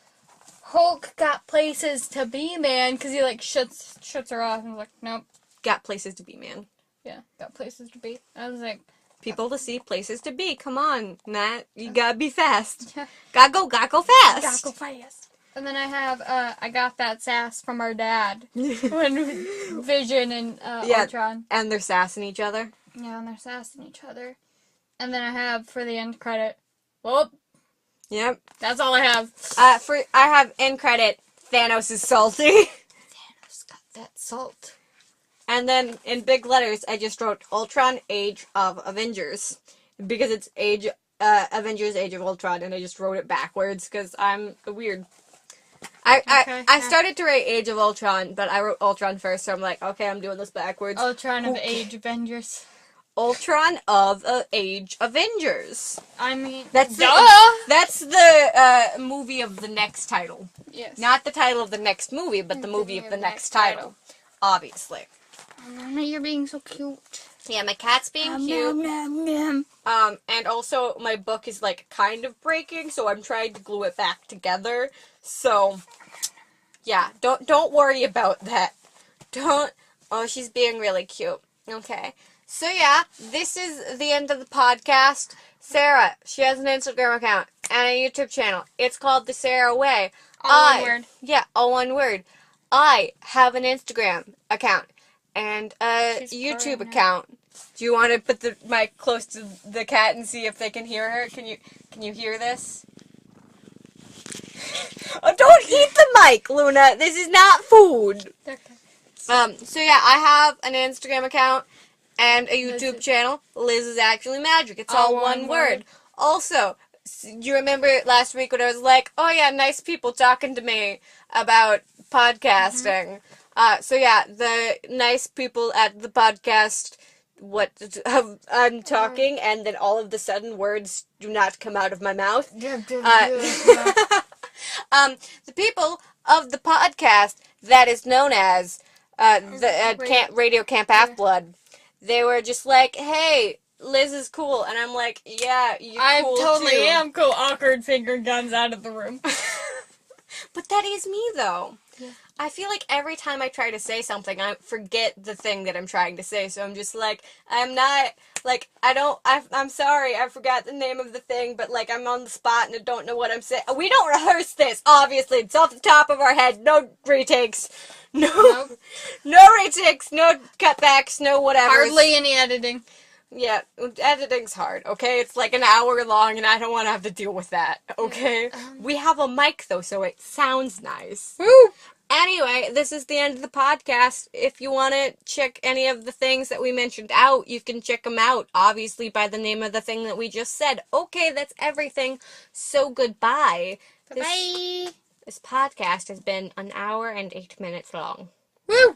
Hulk got places to be, man, because he like shuts her off and was like, nope. Got places to be, man. Yeah, got places to be. I was like, people to see, places to be. Come on, Nat, you gotta be fast. Yeah. Gotta go fast. Gotta go fast. And then I have I got that sass from our dad when Vision and Ultron. And they're sassing each other. Yeah, and they're sassing each other. And then I have for the end credit. Whoop. Yep. That's all I have. I have end credit. Thanos is salty. Thanos got that salt. And then in big letters, I just wrote Ultron Age of Avengers because it's Avengers Age of Ultron, and I just wrote it backwards because I'm weird. I started to write Age of Ultron, but I wrote Ultron first, so I'm like, okay, I'm doing this backwards. Ultron of Age Avengers. Ultron of Age Avengers. I mean, that's duh! That's the movie of the next title. Yes. Not the title of the next movie, but the movie of the next title. Obviously. Mama, you're being so cute. Yeah, my cat's being cute. And also my book is like kind of breaking, so I'm trying to glue it back together. So, yeah, don't worry about that. Oh, she's being really cute. Okay. So yeah, this is the end of the podcast. Sarah, she has an Instagram account and a YouTube channel. It's called The Sarah Way. All one word. Yeah, all one word. I have an Instagram account and a YouTube account. Do you want to put the mic close to the cat and see if they can hear her? Can you hear this? Oh, don't eat the mic, Luna. This is not food. Okay. So yeah, I have an Instagram account and a YouTube channel. Liz is actually magic. It's all one word. Also, you remember last week when I was like, oh yeah, nice people talking to me about podcasting. So yeah, the nice people at the podcast, I'm talking, and then all of a sudden words do not come out of my mouth. The people of the podcast that is known as Radio Camp Half-Blood, they were just like, hey, Liz is cool, and I'm like, yeah, you're cool too. I totally am cool. Awkward finger guns out of the room. But that is me, though. Yeah. I feel like every time I try to say something, I forget the thing that I'm trying to say, so I'm just like, I'm sorry, I forgot the name of the thing, but, like, I'm on the spot and I don't know what I'm saying. We don't rehearse this, obviously. It's off the top of our head. No retakes. No retakes, no cutbacks, no whatever. Hardly any editing. Yeah, editing's hard, okay? It's like an hour long, and I don't want to have to deal with that, okay? We have a mic, though, so it sounds nice. Woo! Anyway, this is the end of the podcast. If you want to check any of the things that we mentioned out, you can check them out, obviously, by the name of the thing that we just said. Okay, that's everything. So, goodbye. Bye-bye. This podcast has been an hour and 8 minutes long. Woo!